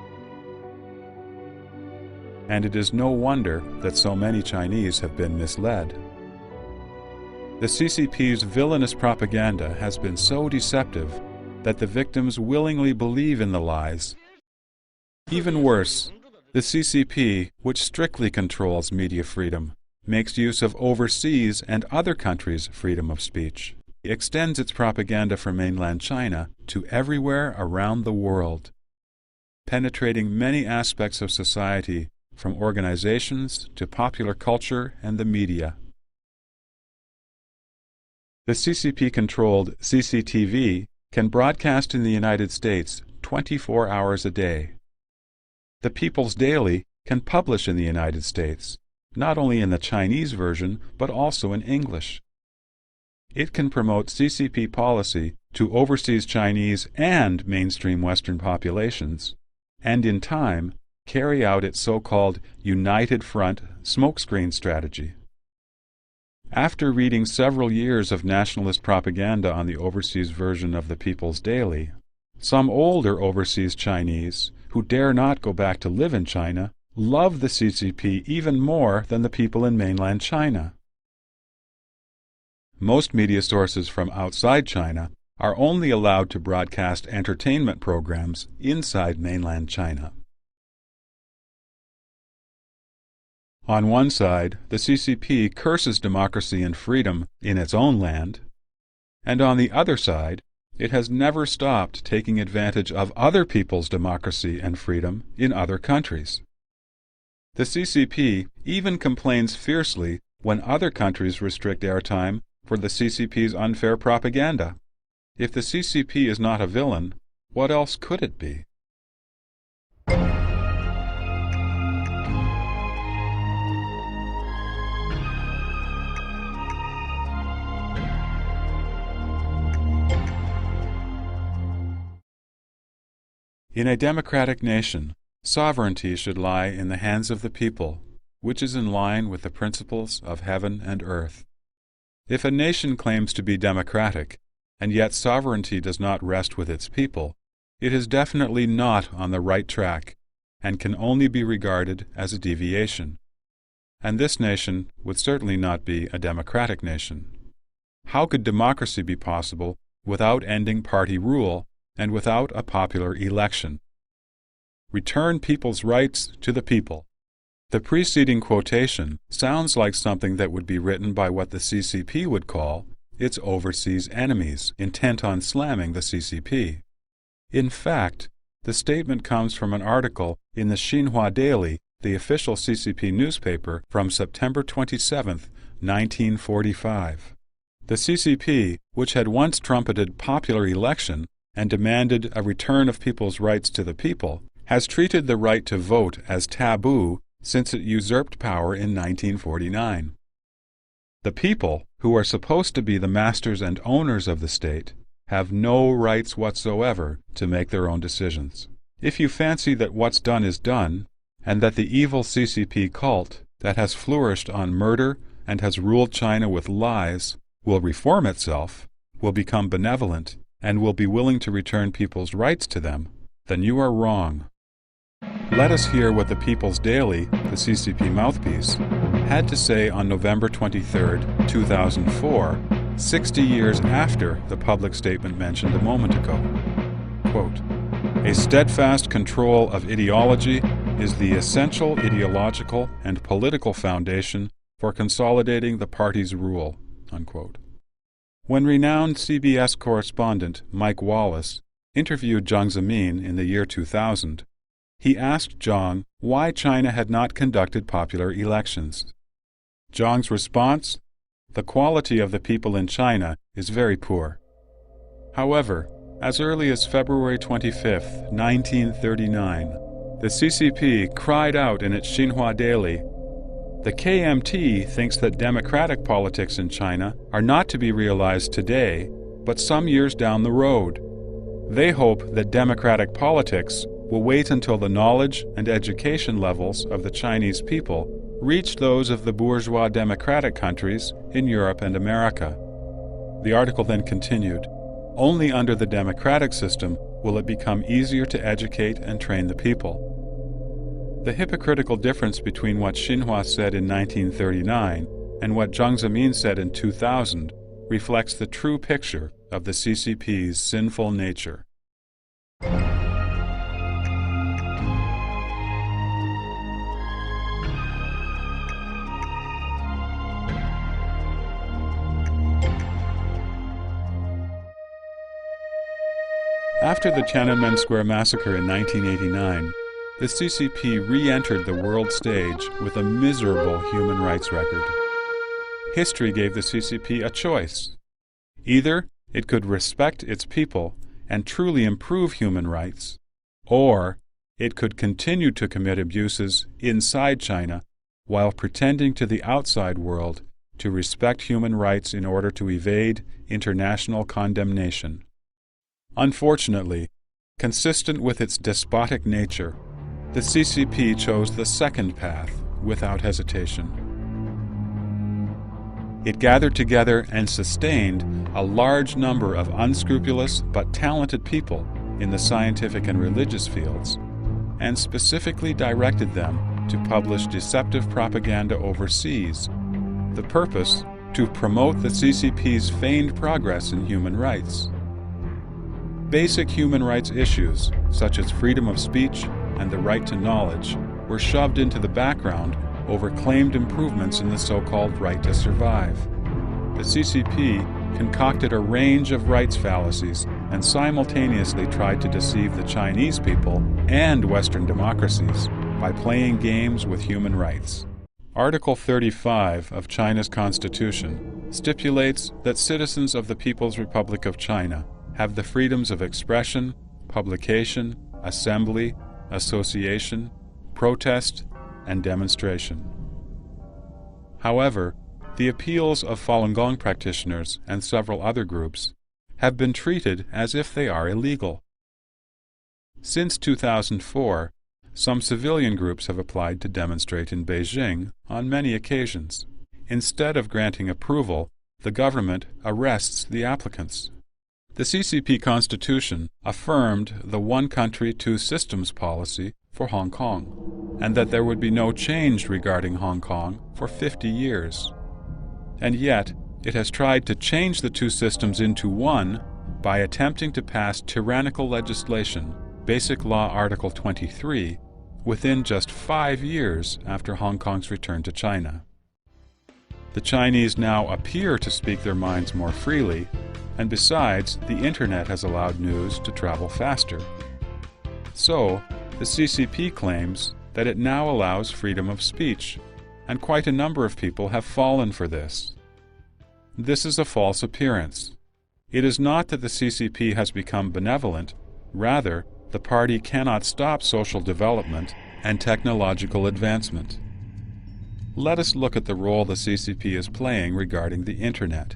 S1: And it is no wonder that so many Chinese have been misled. The CCP's villainous propaganda has been so deceptive that the victims willingly believe in the lies. Even worse, the CCP, which strictly controls media freedom, makes use of overseas and other countries' freedom of speech. It extends its propaganda from mainland China to everywhere around the world, penetrating many aspects of society, from organizations to popular culture and the media. The CCP-controlled CCTV can broadcast in the United States 24 hours a day. The People's Daily can publish in the United States, not only in the Chinese version, but also in English. It can promote CCP policy to overseas Chinese and mainstream Western populations, and in time, carry out its so-called United Front smokescreen strategy. After reading several years of nationalist propaganda on the overseas version of the People's Daily, some older overseas Chinese, who dare not go back to live in China, love the CCP even more than the people in mainland China. Most media sources from outside China are only allowed to broadcast entertainment programs inside mainland China. On one side, the CCP curses democracy and freedom in its own land, and on the other side, it has never stopped taking advantage of other people's democracy and freedom in other countries. The CCP even complains fiercely when other countries restrict airtime for the CCP's unfair propaganda. If the CCP is not a villain, what else could it be? In a democratic nation, sovereignty should lie in the hands of the people, which is in line with the principles of heaven and earth. If a nation claims to be democratic, and yet sovereignty does not rest with its people, it is definitely not on the right track, and can only be regarded as a deviation. And this nation would certainly not be a democratic nation. How could democracy be possible without ending party rule and without a popular election? Return people's rights to the people. The preceding quotation sounds like something that would be written by what the CCP would call its overseas enemies, intent on slamming the CCP. In fact, the statement comes from an article in the Xinhua Daily, the official CCP newspaper, from September 27, 1945. The CCP, which had once trumpeted popular election and demanded a return of people's rights to the people, has treated the right to vote as taboo since it usurped power in 1949. The people, who are supposed to be the masters and owners of the state, have no rights whatsoever to make their own decisions. If you fancy that what's done is done, and that the evil CCP cult that has flourished on murder and has ruled China with lies will reform itself, will become benevolent, and will be willing to return people's rights to them, then you are wrong. Let us hear what the People's Daily, the CCP mouthpiece, had to say on November 23, 2004, 60 years after the public statement mentioned a moment ago. Quote, "A steadfast control of ideology is the essential ideological and political foundation for consolidating the party's rule." Unquote. When renowned CBS correspondent Mike Wallace interviewed Jiang Zemin in the year 2000, he asked Jiang why China had not conducted popular elections. Jiang's response: "The quality of the people in China is very poor." However, as early as February 25, 1939, the CCP cried out in its Xinhua Daily, "The KMT thinks that democratic politics in China are not to be realized today, but some years down the road. They hope that democratic politics will wait until the knowledge and education levels of the Chinese people reach those of the bourgeois democratic countries in Europe and America." The article then continued, "Only under the democratic system will it become easier to educate and train the people." The hypocritical difference between what Xinhua said in 1939 and what Jiang Zemin said in 2000 reflects the true picture of the CCP's sinful nature. After the Tiananmen Square massacre in 1989, the CCP re-entered the world stage with a miserable human rights record. History gave the CCP a choice. Either it could respect its people and truly improve human rights, or it could continue to commit abuses inside China while pretending to the outside world to respect human rights in order to evade international condemnation. Unfortunately, consistent with its despotic nature, the CCP chose the second path without hesitation. It gathered together and sustained a large number of unscrupulous but talented people in the scientific and religious fields, and specifically directed them to publish deceptive propaganda overseas, the purpose to promote the CCP's feigned progress in human rights. Basic human rights issues, such as freedom of speech and the right to knowledge, were shoved into the background over claimed improvements in the so-called right to survive. The CCP concocted a range of rights fallacies and simultaneously tried to deceive the Chinese people and Western democracies by playing games with human rights. Article 35 of China's Constitution stipulates that citizens of the People's Republic of China have the freedoms of expression, publication, assembly, association, protest, and demonstration. However, the appeals of Falun Gong practitioners and several other groups have been treated as if they are illegal. Since 2004, some civilian groups have applied to demonstrate in Beijing on many occasions. Instead of granting approval, the government arrests the applicants. The CCP Constitution affirmed the one country, two systems policy for Hong Kong, and that there would be no change regarding Hong Kong for 50 years. And yet, it has tried to change the two systems into one by attempting to pass tyrannical legislation, Basic Law Article 23, within just 5 years after Hong Kong's return to China. The Chinese now appear to speak their minds more freely, and besides, the Internet has allowed news to travel faster. So, the CCP claims that it now allows freedom of speech, and quite a number of people have fallen for this. This is a false appearance. It is not that the CCP has become benevolent, rather, the party cannot stop social development and technological advancement. Let us look at the role the CCP is playing regarding the Internet.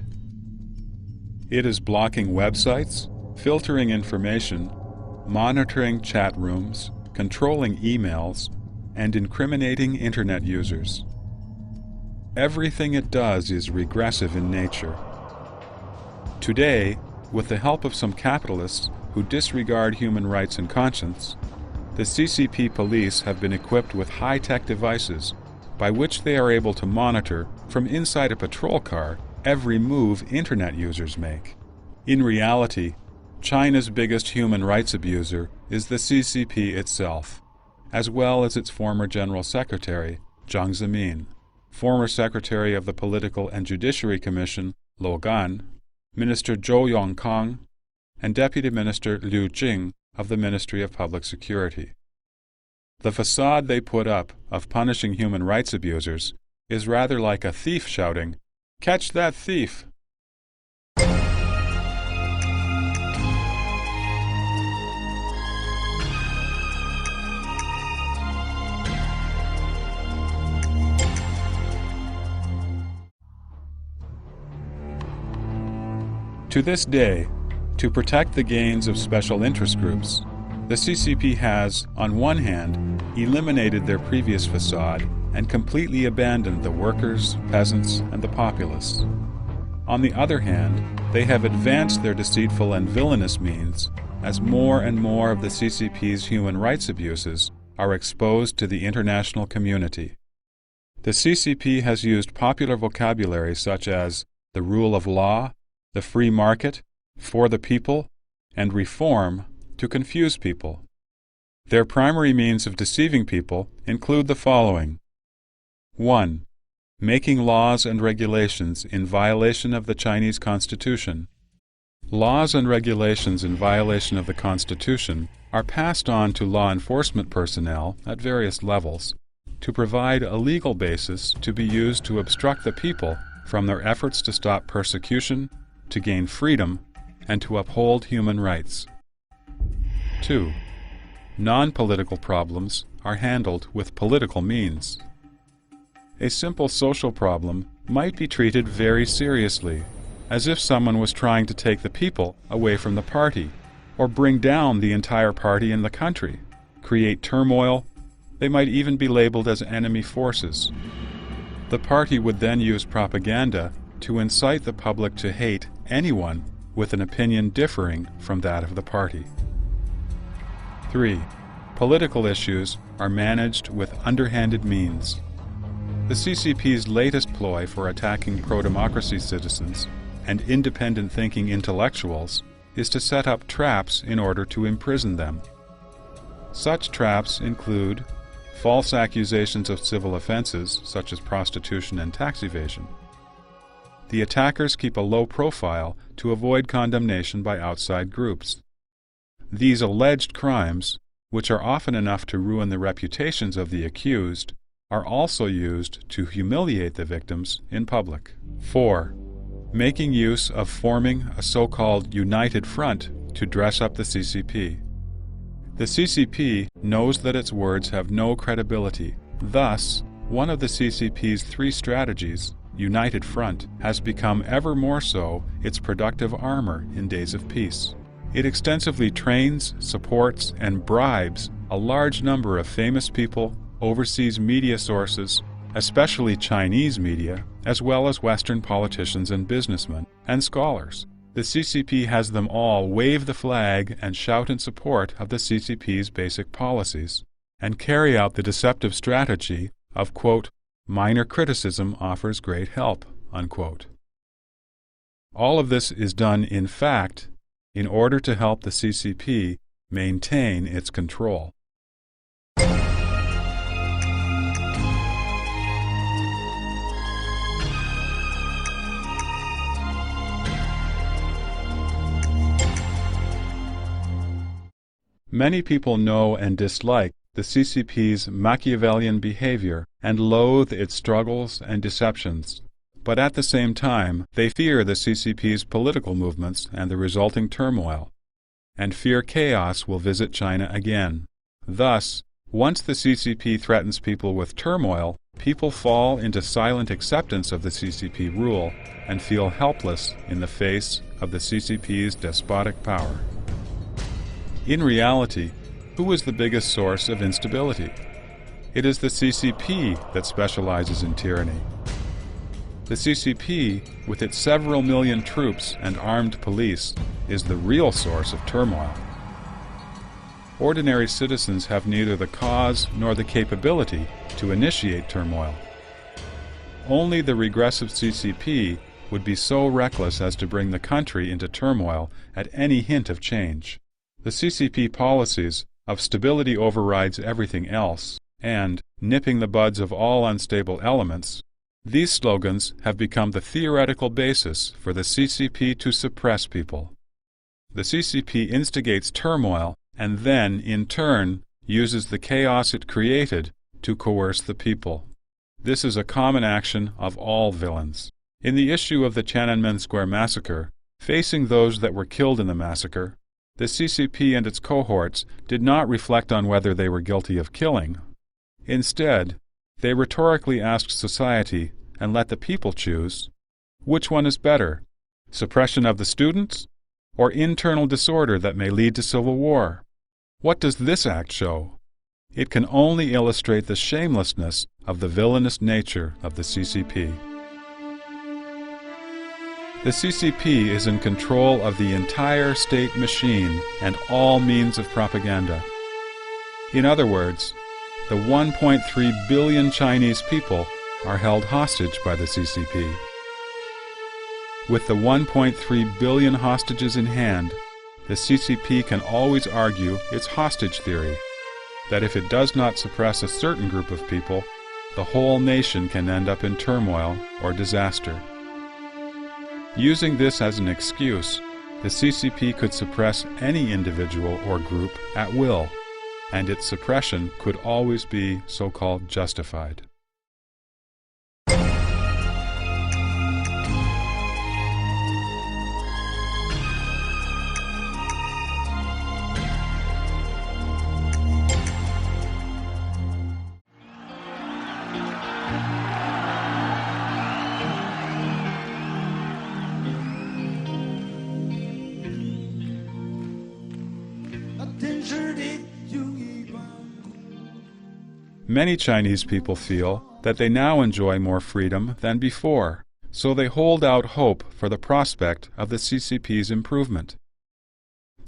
S1: It is blocking websites, filtering information, monitoring chat rooms, controlling emails, and incriminating Internet users. Everything it does is regressive in nature. Today, with the help of some capitalists who disregard human rights and conscience, the CCP police have been equipped with high-tech devices by which they are able to monitor from inside a patrol car every move Internet users make. In reality, China's biggest human rights abuser is the CCP itself, as well as its former General Secretary, Jiang Zemin, former Secretary of the Political and Judiciary Commission, Luo Gan, Minister Zhou Yongkang, and Deputy Minister Liu Jing of the Ministry of Public Security. The facade they put up of punishing human rights abusers is rather like a thief shouting, "Catch that thief!" To this day, to protect the gains of special interest groups, the CCP has, on one hand, eliminated their previous facade and completely abandoned the workers, peasants, and the populace. On the other hand, they have advanced their deceitful and villainous means as more and more of the CCP's human rights abuses are exposed to the international community. The CCP has used popular vocabulary such as the rule of law, the free market, for the people, and reform to confuse people. Their primary means of deceiving people include the following. 1. Making laws and regulations in violation of the Chinese Constitution. Laws and regulations in violation of the Constitution are passed on to law enforcement personnel at various levels to provide a legal basis to be used to obstruct the people from their efforts to stop persecution, to gain freedom, and to uphold human rights. 2. Non-political problems are handled with political means. A simple social problem might be treated very seriously, as if someone was trying to take the people away from the party, or bring down the entire party in the country, create turmoil. They might even be labeled as enemy forces. The party would then use propaganda to incite the public to hate anyone with an opinion differing from that of the party. 3. Political issues are managed with underhanded means. The CCP's latest ploy for attacking pro-democracy citizens and independent-thinking intellectuals is to set up traps in order to imprison them. Such traps include false accusations of civil offenses such as prostitution and tax evasion. The attackers keep a low profile to avoid condemnation by outside groups. These alleged crimes, which are often enough to ruin the reputations of the accused, are also used to humiliate the victims in public. 4. Making use of forming a so-called united front to dress up the CCP. The CCP knows that its words have no credibility. Thus, one of the CCP's 3 strategies, United Front, has become ever more so its productive armor in days of peace. It extensively trains, supports, and bribes a large number of famous people, overseas media sources, especially Chinese media, as well as Western politicians and businessmen, and scholars. The CCP has them all wave the flag and shout in support of the CCP's basic policies, and carry out the deceptive strategy of, quote, minor criticism offers great help, unquote. All of this is done, in fact, in order to help the CCP maintain its control. Many people know and dislike the CCP's Machiavellian behavior and loathe its struggles and deceptions, but at the same time they fear the CCP's political movements and the resulting turmoil, and fear chaos will visit China again. Thus, once the CCP threatens people with turmoil, people fall into silent acceptance of the CCP rule and feel helpless in the face of the CCP's despotic power. In reality, who is the biggest source of instability? It is the CCP that specializes in tyranny. The CCP, with its several million troops and armed police, is the real source of turmoil. Ordinary citizens have neither the cause nor the capability to initiate turmoil. Only the regressive CCP would be so reckless as to bring the country into turmoil at any hint of change. The CCP policies of stability overrides everything else and nipping the buds of all unstable elements, these slogans have become the theoretical basis for the CCP to suppress people. The CCP instigates turmoil and then, in turn, uses the chaos it created to coerce the people. This is a common action of all villains. In the issue of the Tiananmen Square massacre, facing those that were killed in the massacre, the CCP and its cohorts did not reflect on whether they were guilty of killing. Instead, they rhetorically asked society and let the people choose, which one is better, suppression of the students or internal disorder that may lead to civil war? What does this act show? It can only illustrate the shamelessness of the villainous nature of the CCP. The CCP is in control of the entire state machine and all means of propaganda. In other words, the 1.3 billion Chinese people are held hostage by the CCP. With the 1.3 billion hostages in hand, the CCP can always argue its hostage theory, that if it does not suppress a certain group of people, the whole nation can end up in turmoil or disaster. Using this as an excuse, the CCP could suppress any individual or group at will, and its suppression could always be so-called justified. Many Chinese people feel that they now enjoy more freedom than before so they hold out hope for the prospect of the CCP's improvement.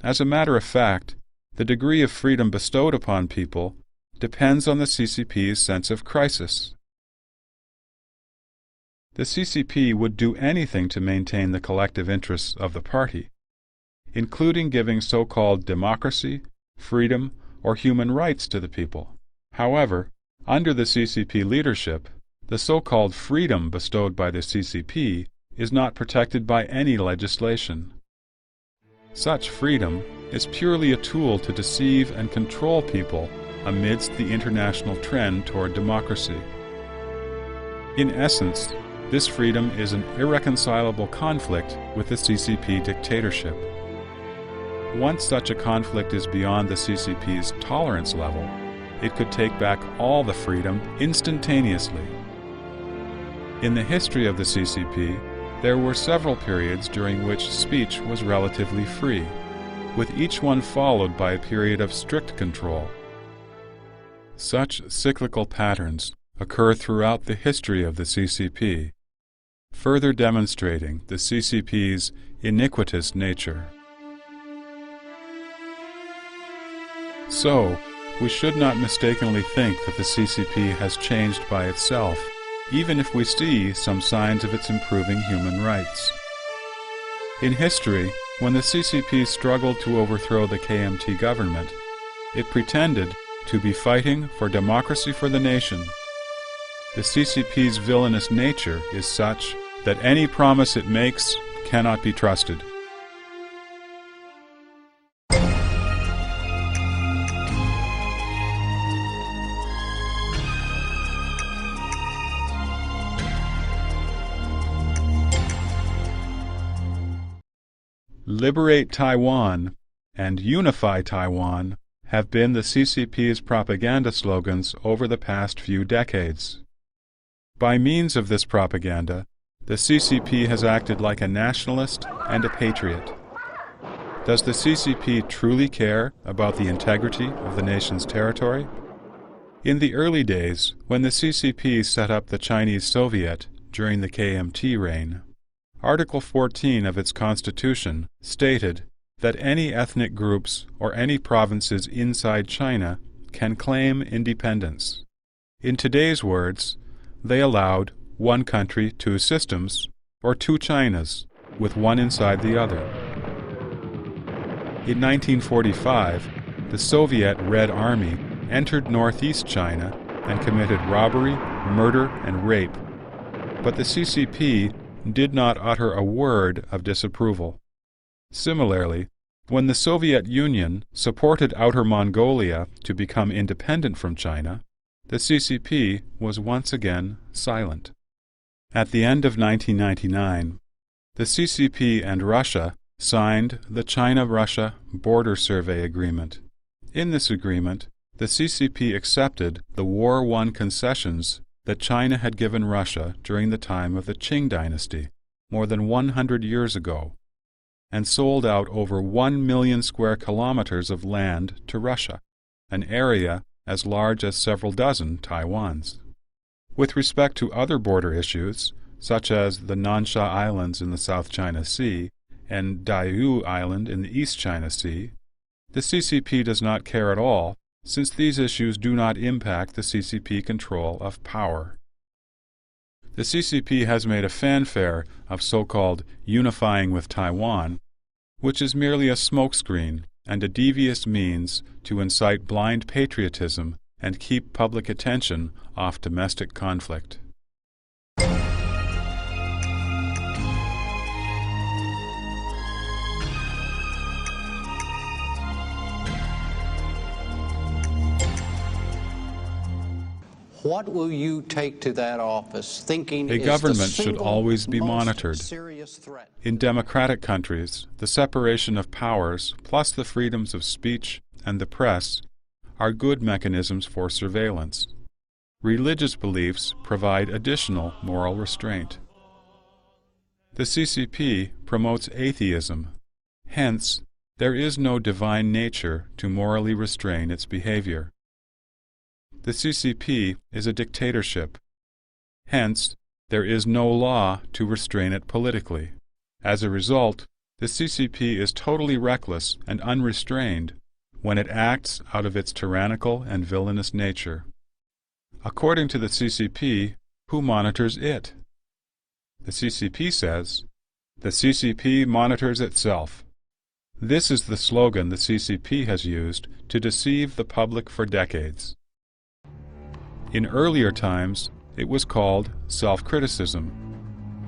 S1: As a matter of fact, the degree of freedom bestowed upon people depends on the CCP's sense of crisis. The CCP would do anything to maintain the collective interests of the party, including giving so-called democracy, freedom, or human rights to the people. However, under the CCP leadership, the so-called freedom bestowed by the CCP is not protected by any legislation. Such freedom is purely a tool to deceive and control people amidst the international trend toward democracy. In essence, this freedom is an irreconcilable conflict with the CCP dictatorship. Once such a conflict is beyond the CCP's tolerance level, it could take back all the freedom instantaneously. In the history of the CCP, there were several periods during which speech was relatively free, with each one followed by a period of strict control. Such cyclical patterns occur throughout the history of the CCP, further demonstrating the CCP's iniquitous nature. So, we should not mistakenly think that the CCP has changed by itself, even if we see some signs of its improving human rights. In history, when the CCP struggled to overthrow the KMT government, it pretended to be fighting for democracy for the nation. The CCP's villainous nature is such that any promise it makes cannot be trusted. Liberate Taiwan and Unify Taiwan have been the CCP's propaganda slogans over the past few decades. By means of this propaganda, the CCP has acted like a nationalist and a patriot. Does the CCP truly care about the integrity of the nation's territory? In the early days, when the CCP set up the Chinese Soviet during the KMT reign, Article 14 of its constitution stated that any ethnic groups or any provinces inside China can claim independence. In today's words, they allowed one country, two systems, or two Chinas, with one inside the other. In 1945, the Soviet Red Army entered northeast China and committed robbery, murder, and rape. But the CCP did not utter a word of disapproval. Similarly, when the Soviet Union supported Outer Mongolia to become independent from China, the CCP was once again silent. At the end of 1999, the CCP and Russia signed the China-Russia Border Survey Agreement. In this agreement, the CCP accepted the war-won concessions that China had given Russia during the time of the Qing dynasty, more than 100 years ago, and sold out over 1 million square kilometers of land to Russia, an area as large as several dozen Taiwans. With respect to other border issues, such as the Nansha Islands in the South China Sea and Diaoyu Island in the East China Sea, the CCP does not care at all, since these issues do not impact the CCP control of power. The CCP has made a fanfare of so-called unifying with Taiwan, which is merely a smokescreen and a devious means to incite blind patriotism and keep public attention off domestic conflict.
S3: What will you take to that office thinking
S1: a government should always be monitored. In democratic countries, the separation of powers plus the freedoms of speech and the press are good mechanisms for surveillance. Religious beliefs provide additional moral restraint. The CCP promotes atheism. Hence, there is no divine nature to morally restrain its behavior. The CCP is a dictatorship. Hence, there is no law to restrain it politically. As a result, the CCP is totally reckless and unrestrained when it acts out of its tyrannical and villainous nature. According to the CCP, who monitors it? The CCP says, "The CCP monitors itself." This is the slogan the CCP has used to deceive the public for decades. In earlier times, it was called self-criticism,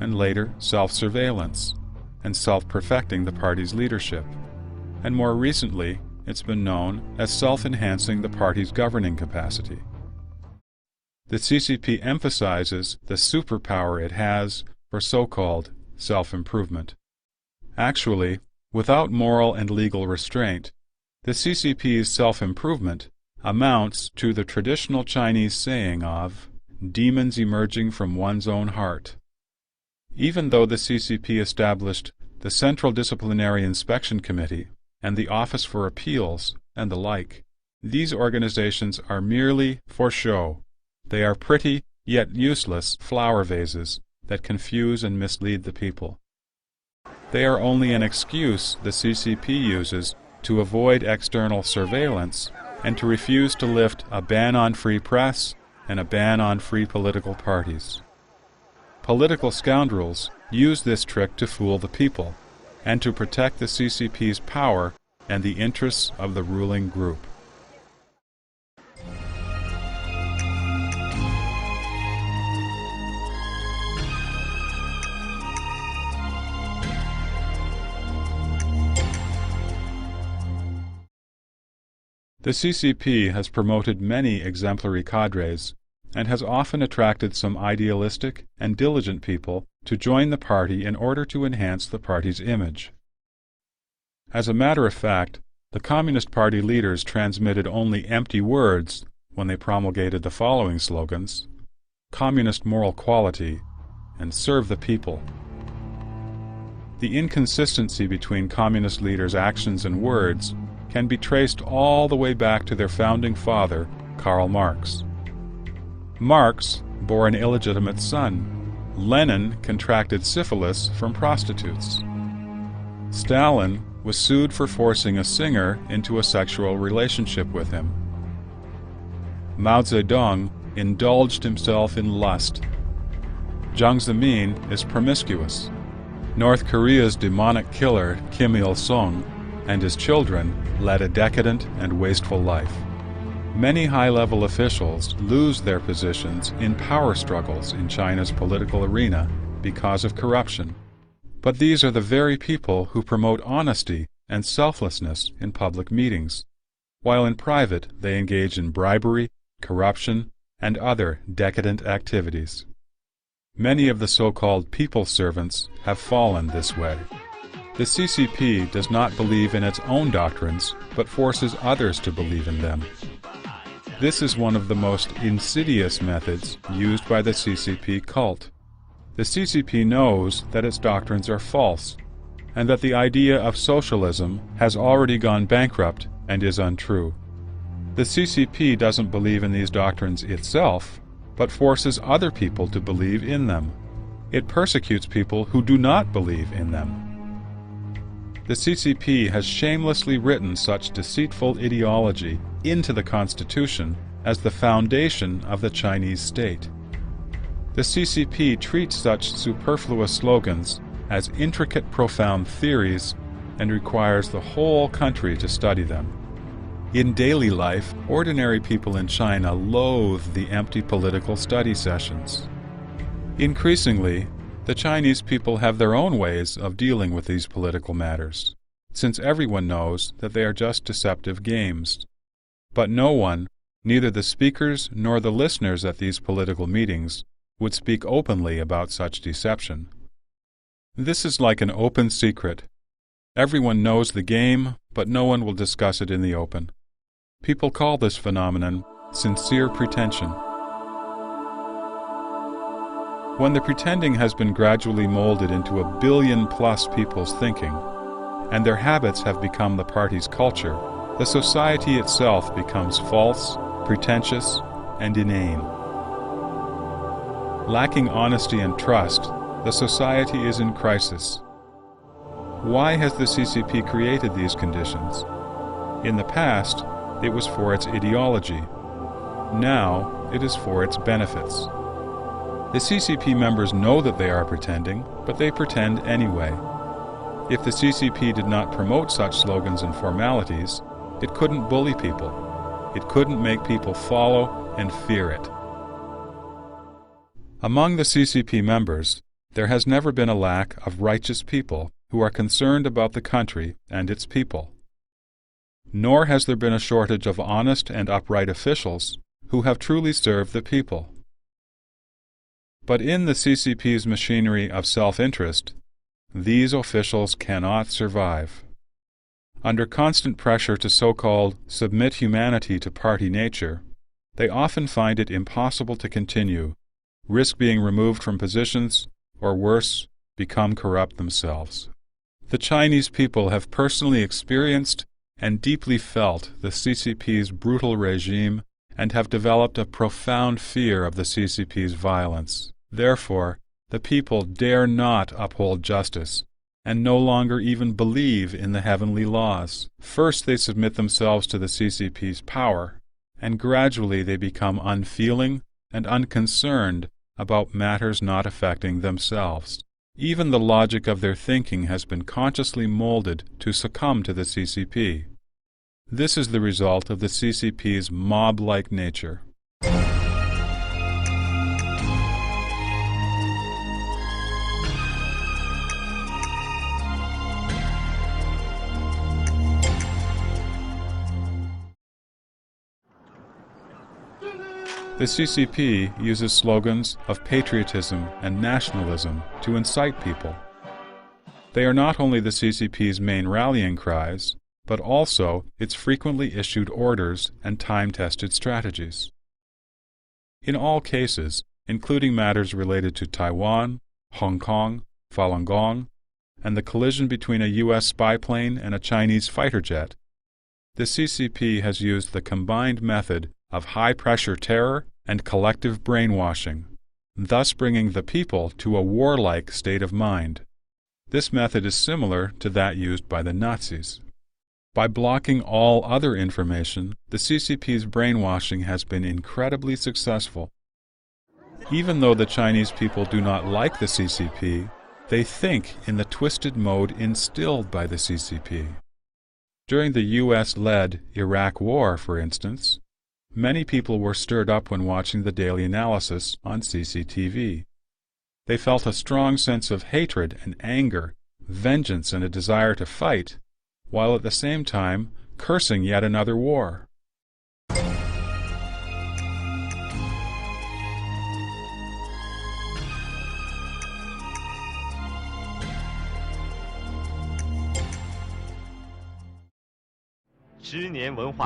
S1: and later self-surveillance, and self-perfecting the party's leadership, and more recently, it's been known as self-enhancing the party's governing capacity. The CCP emphasizes the superpower it has for so-called self-improvement. Actually, without moral and legal restraint, the CCP's self-improvement amounts to the traditional Chinese saying of demons emerging from one's own heart. Even though the CCP established the Central Disciplinary Inspection Committee and the Office for Appeals and the like, these organizations are merely for show. They are pretty, yet useless, flower vases that confuse and mislead the people. They are only an excuse the CCP uses to avoid external surveillance and to refuse to lift a ban on free press and a ban on free political parties. Political scoundrels use this trick to fool the people and to protect the CCP's power and the interests of the ruling group. The CCP has promoted many exemplary cadres and has often attracted some idealistic and diligent people to join the party in order to enhance the party's image. As a matter of fact, the Communist Party leaders transmitted only empty words when they promulgated the following slogans: "Communist moral quality" and "Serve the people." The inconsistency between Communist leaders' actions and words can be traced all the way back to their founding father, Karl Marx. Marx bore an illegitimate son. Lenin contracted syphilis from prostitutes. Stalin was sued for forcing a singer into a sexual relationship with him. Mao Zedong indulged himself in lust. Jiang Zemin is promiscuous. North Korea's demonic killer Kim Il-sung and his children led a decadent and wasteful life. Many high-level officials lose their positions in power struggles in China's political arena because of corruption. But these are the very people who promote honesty and selflessness in public meetings, while in private they engage in bribery, corruption, and other decadent activities. Many of the so-called people servants have fallen this way. The CCP does not believe in its own doctrines, but forces others to believe in them. This is one of the most insidious methods used by the CCP cult. The CCP knows that its doctrines are false, and that the idea of socialism has already gone bankrupt and is untrue. The CCP doesn't believe in these doctrines itself, but forces other people to believe in them. It persecutes people who do not believe in them. The CCP has shamelessly written such deceitful ideology into the Constitution as the foundation of the Chinese state. The CCP treats such superfluous slogans as intricate, profound theories and requires the whole country to study them. In daily life, ordinary people in China loathe the empty political study sessions. Increasingly, the Chinese people have their own ways of dealing with these political matters, since everyone knows that they are just deceptive games. But no one, neither the speakers nor the listeners at these political meetings, would speak openly about such deception. This is like an open secret. Everyone knows the game, but no one will discuss it in the open. People call this phenomenon sincere pretension. When the pretending has been gradually molded into 1 billion-plus people's thinking, and their habits have become the party's culture, the society itself becomes false, pretentious, and inane. Lacking honesty and trust, the society is in crisis. Why has the CCP created these conditions? In the past, it was for its ideology. Now, it is for its benefits. The CCP members know that they are pretending, but they pretend anyway. If the CCP did not promote such slogans and formalities, it couldn't bully people. It couldn't make people follow and fear it. Among the CCP members, there has never been a lack of righteous people who are concerned about the country and its people. Nor has there been a shortage of honest and upright officials who have truly served the people. But in the CCP's machinery of self-interest, these officials cannot survive. Under constant pressure to so-called submit humanity to party nature, they often find it impossible to continue, risk being removed from positions, or worse, become corrupt themselves. The Chinese people have personally experienced and deeply felt the CCP's brutal regime and have developed a profound fear of the CCP's violence. Therefore, the people dare not uphold justice and no longer even believe in the heavenly laws. First they submit themselves to the CCP's power, and gradually they become unfeeling and unconcerned about matters not affecting themselves. Even the logic of their thinking has been consciously molded to succumb to the CCP. This is the result of the CCP's mob-like nature. The CCP uses slogans of patriotism and nationalism to incite people. They are not only the CCP's main rallying cries, but also its frequently issued orders and time-tested strategies. In all cases, including matters related to Taiwan, Hong Kong, Falun Gong, and the collision between a U.S. spy plane and a Chinese fighter jet, the CCP has used the combined method of high-pressure terror and collective brainwashing, thus bringing the people to a warlike state of mind. This method is similar to that used by the Nazis. By blocking all other information, the CCP's brainwashing has been incredibly successful. Even though the Chinese people do not like the CCP, they think in the twisted mode instilled by the CCP. During the U.S.-led Iraq War, for instance, many people were stirred up when watching the daily analysis on CCTV. They felt a strong sense of hatred and anger, vengeance and a desire to fight, while at the same time cursing yet another war.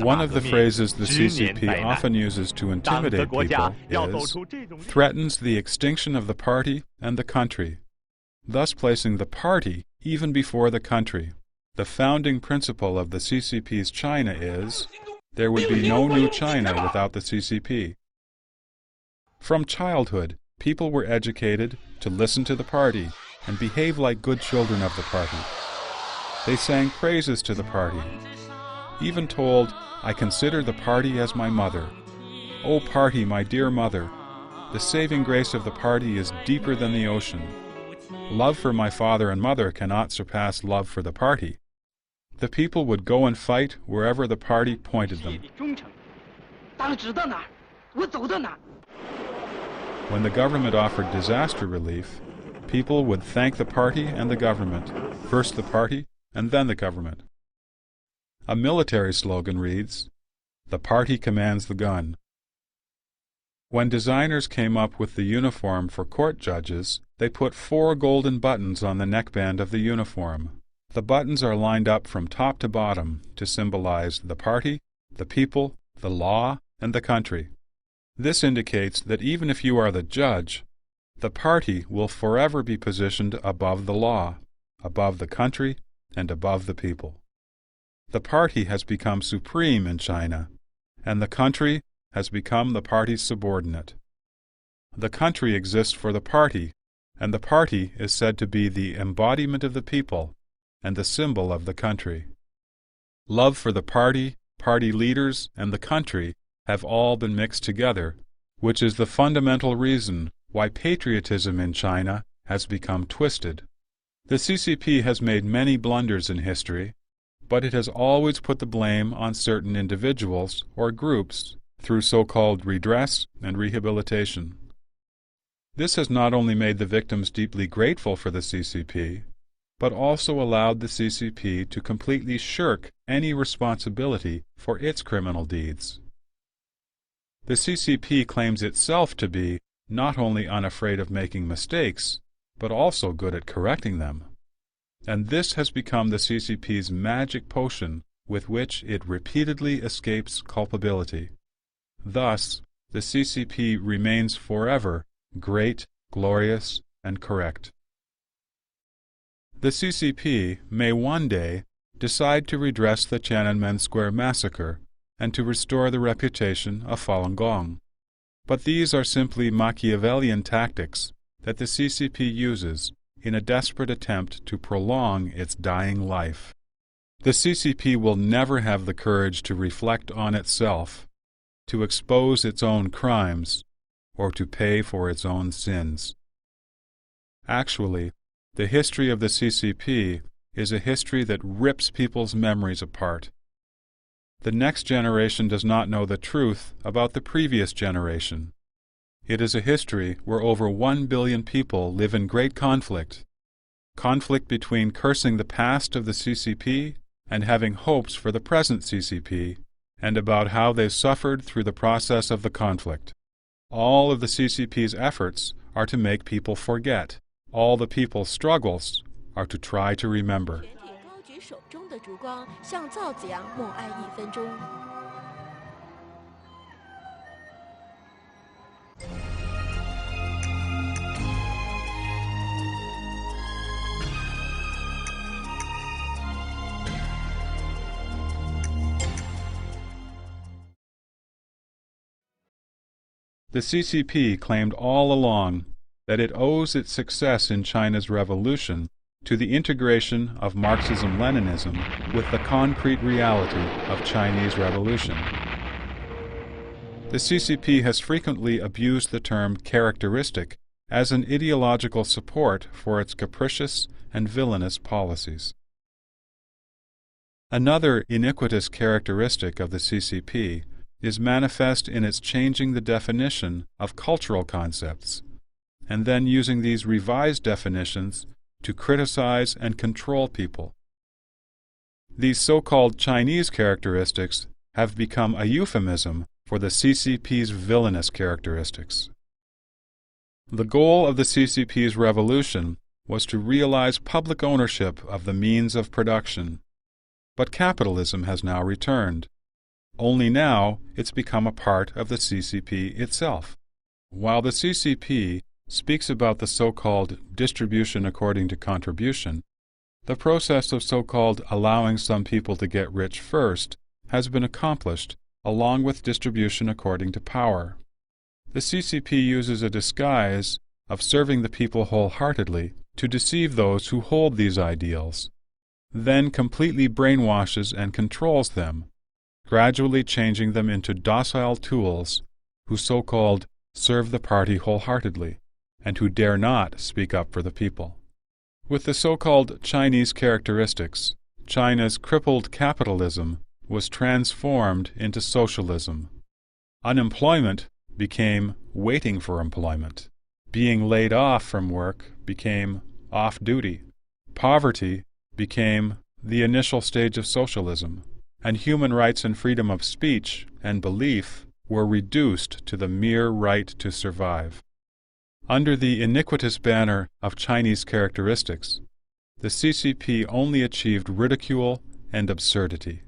S1: One of the phrases the CCP often uses to intimidate people is, threatens the extinction of the party and the country, thus placing the party even before the country. The founding principle of the CCP's China is, there would be no new China without the CCP. From childhood, people were educated to listen to the party and behave like good children of the party. They sang praises to the party, even told, "I consider the party as my mother. O party, my dear mother, the saving grace of the party is deeper than the ocean. Love for my father and mother cannot surpass love for the party." The people would go and fight wherever the party pointed them. When the government offered disaster relief, people would thank the party and the government, first the party and then the government. A military slogan reads, "The party commands the gun." When designers came up with the uniform for court judges, they put 4 golden buttons on the neckband of the uniform. The buttons are lined up from top to bottom to symbolize the party, the people, the law, and the country. This indicates that even if you are the judge, the party will forever be positioned above the law, above the country, and above the people. The party has become supreme in China, and the country has become the party's subordinate. The country exists for the party, and the party is said to be the embodiment of the people and the symbol of the country. Love for the party, party leaders, and the country have all been mixed together, which is the fundamental reason why patriotism in China has become twisted. The CCP has made many blunders in history, but it has always put the blame on certain individuals or groups through so-called redress and rehabilitation. This has not only made the victims deeply grateful for the CCP, but also allowed the CCP to completely shirk any responsibility for its criminal deeds. The CCP claims itself to be not only unafraid of making mistakes, but also good at correcting them. And this has become the CCP's magic potion with which it repeatedly escapes culpability. Thus, the CCP remains forever great, glorious, and correct. The CCP may one day decide to redress the Tiananmen Square massacre and to restore the reputation of Falun Gong. But these are simply Machiavellian tactics that the CCP uses in a desperate attempt to prolong its dying life. The CCP will never have the courage to reflect on itself, to expose its own crimes, or to pay for its own sins. Actually, the history of the CCP is a history that rips people's memories apart. The next generation does not know the truth about the previous generation. It is a history where over 1 billion people live in great conflict. Conflict between cursing the past of the CCP and having hopes for the present CCP, and about how they suffered through the process of the conflict. All of the CCP's efforts are to make people forget. All the people's struggles are to try to remember. The CCP claimed all along that it owes its success in China's revolution to the integration of Marxism-Leninism with the concrete reality of Chinese revolution. The CCP has frequently abused the term characteristic as an ideological support for its capricious and villainous policies. Another iniquitous characteristic of the CCP is manifest in its changing the definition of cultural concepts, and then using these revised definitions to criticize and control people. These so-called Chinese characteristics have become a euphemism for the CCP's villainous characteristics. The goal of the CCP's revolution was to realize public ownership of the means of production, but capitalism has now returned. Only now it's become a part of the CCP itself. While the CCP speaks about the so-called distribution according to contribution, the process of so-called allowing some people to get rich first has been accomplished along with distribution according to power. The CCP uses a disguise of serving the people wholeheartedly to deceive those who hold these ideals, then completely brainwashes and controls them, gradually changing them into docile tools who so-called serve the party wholeheartedly and who dare not speak up for the people. With the so-called Chinese characteristics, China's crippled capitalism was transformed into socialism. Unemployment became waiting for employment. Being laid off from work became off-duty. Poverty became the initial stage of socialism, and human rights and freedom of speech and belief were reduced to the mere right to survive. Under the iniquitous banner of Chinese characteristics, the CCP only achieved ridicule and absurdity.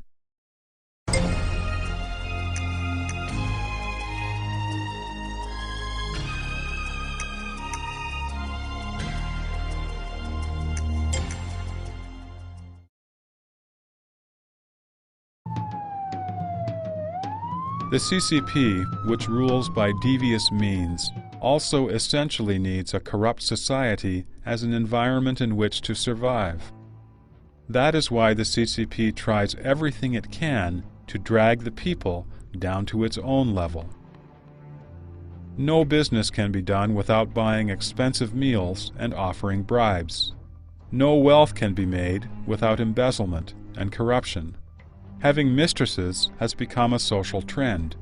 S1: The CCP, which rules by devious means, also essentially needs a corrupt society as an environment in which to survive. That is why the CCP tries everything it can to drag the people down to its own level. No business can be done without buying expensive meals and offering bribes. No wealth can be made without embezzlement and corruption. Having mistresses has become a social trend,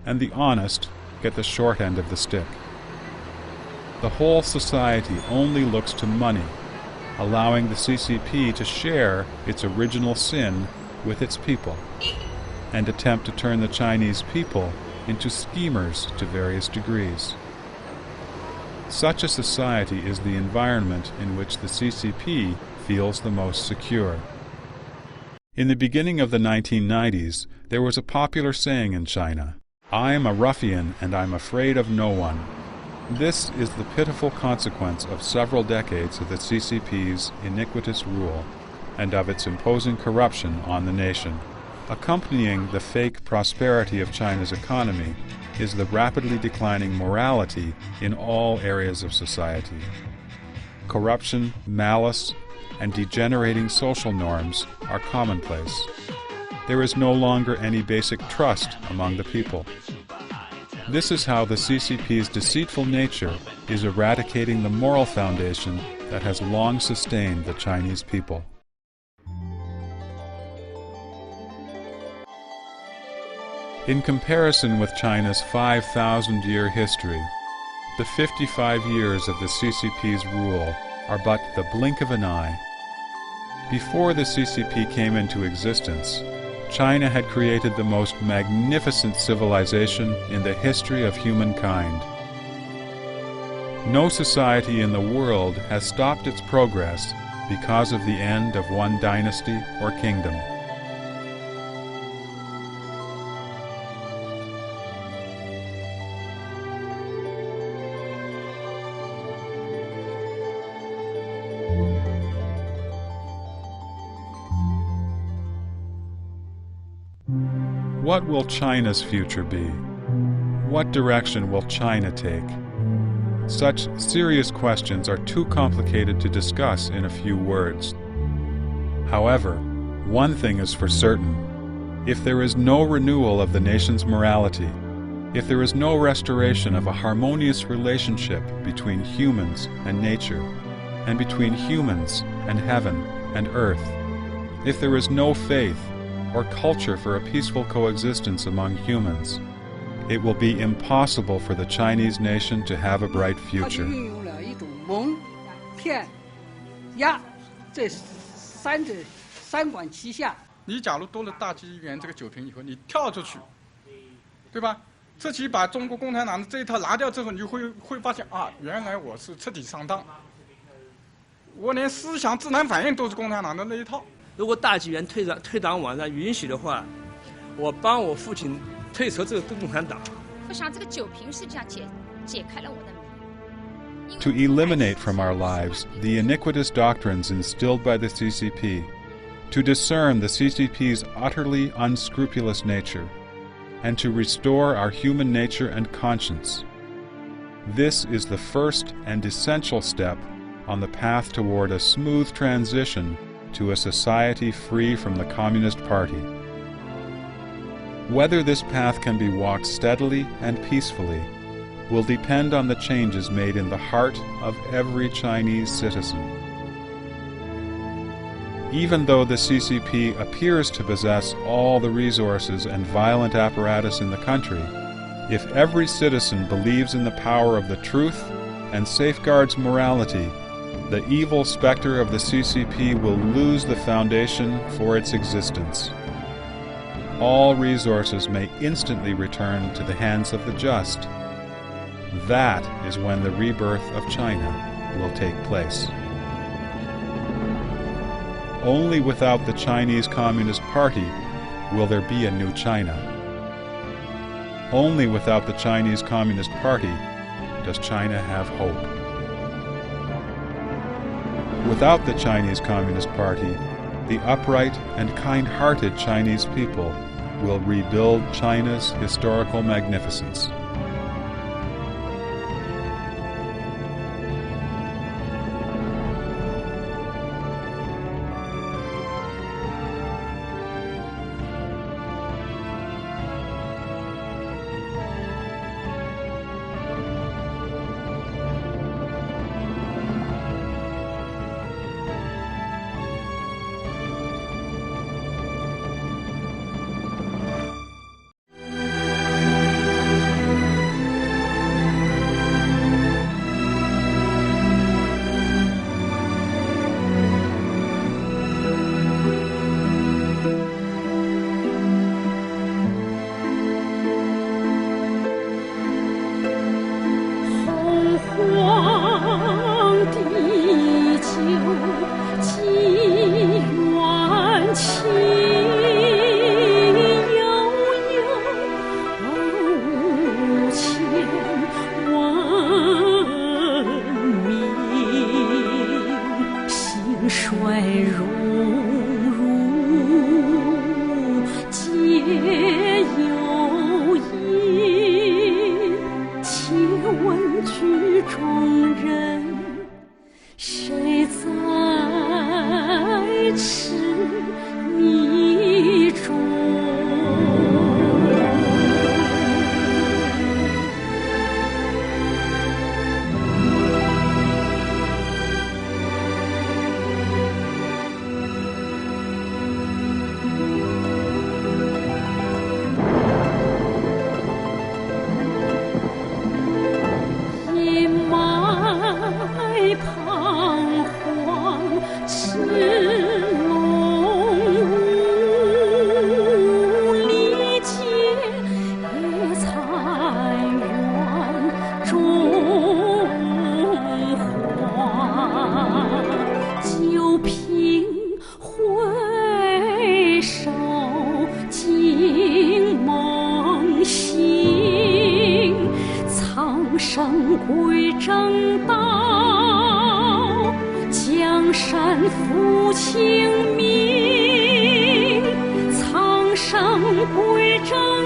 S1: and the honest get the short end of the stick. The whole society only looks to money, allowing the CCP to share its original sin with its people, and attempt to turn the Chinese people into schemers to various degrees. Such a society is the environment in which the CCP feels the most secure. In the beginning of the 1990s, there was a popular saying in China, "I am a ruffian and I'm afraid of no one." This is the pitiful consequence of several decades of the CCP's iniquitous rule and of its imposing corruption on the nation. Accompanying the fake prosperity of China's economy is the rapidly declining morality in all areas of society. Corruption, malice, and degenerating social norms are commonplace. There is no longer any basic trust among the people. This is how the CCP's deceitful nature is eradicating the moral foundation that has long sustained the Chinese people. In comparison with China's 5,000-year history, the 55 years of the CCP's rule are but the blink of an eye. Before the CCP came into existence, China had created the most magnificent civilization in the history of humankind. No society in the world has stopped its progress because of the end of one dynasty or kingdom. What will China's future be? What direction will China take? Such serious questions are too complicated to discuss in a few words. However, one thing is for certain. If there is no renewal of the nation's morality, if there is no restoration of a harmonious relationship between humans and nature, and between humans and heaven and earth, if there is no faith or culture for a peaceful coexistence among humans, it will be impossible for the Chinese nation to have a bright future.
S4: 三管齐下。你假如多了大纪元这个酒瓶以后，你跳出去，对吧？自己把中国共产党的这一套拿掉之后，你会发现啊，原来我是彻底上当，我连思想自然反应都是共产党的那一套。如果大纪元退党网上允许的话，我帮我父亲退出这个共产党。
S5: 我想这个酒瓶实际上解开了我的谜。
S1: To eliminate from our lives the iniquitous doctrines instilled by the CCP, to discern the CCP's utterly unscrupulous nature, and to restore our human nature and conscience. This is the first and essential step on the path toward a smooth transition to a society free from the Communist Party. Whether this path can be walked steadily and peacefully will depend on the changes made in the heart of every Chinese citizen. Even though the CCP appears to possess all the resources and violent apparatus in the country, if every citizen believes in the power of the truth and safeguards morality, the evil specter of the CCP will lose the foundation for its existence. All resources may instantly return to the hands of the just. That is when the rebirth of China will take place. Only without the Chinese Communist Party will there be a new China. Only without the Chinese Communist Party does China have hope. Without the Chinese Communist Party, the upright and kind-hearted Chinese people will rebuild China's historical magnificence.
S6: 正道，江山抚清明，苍生归正。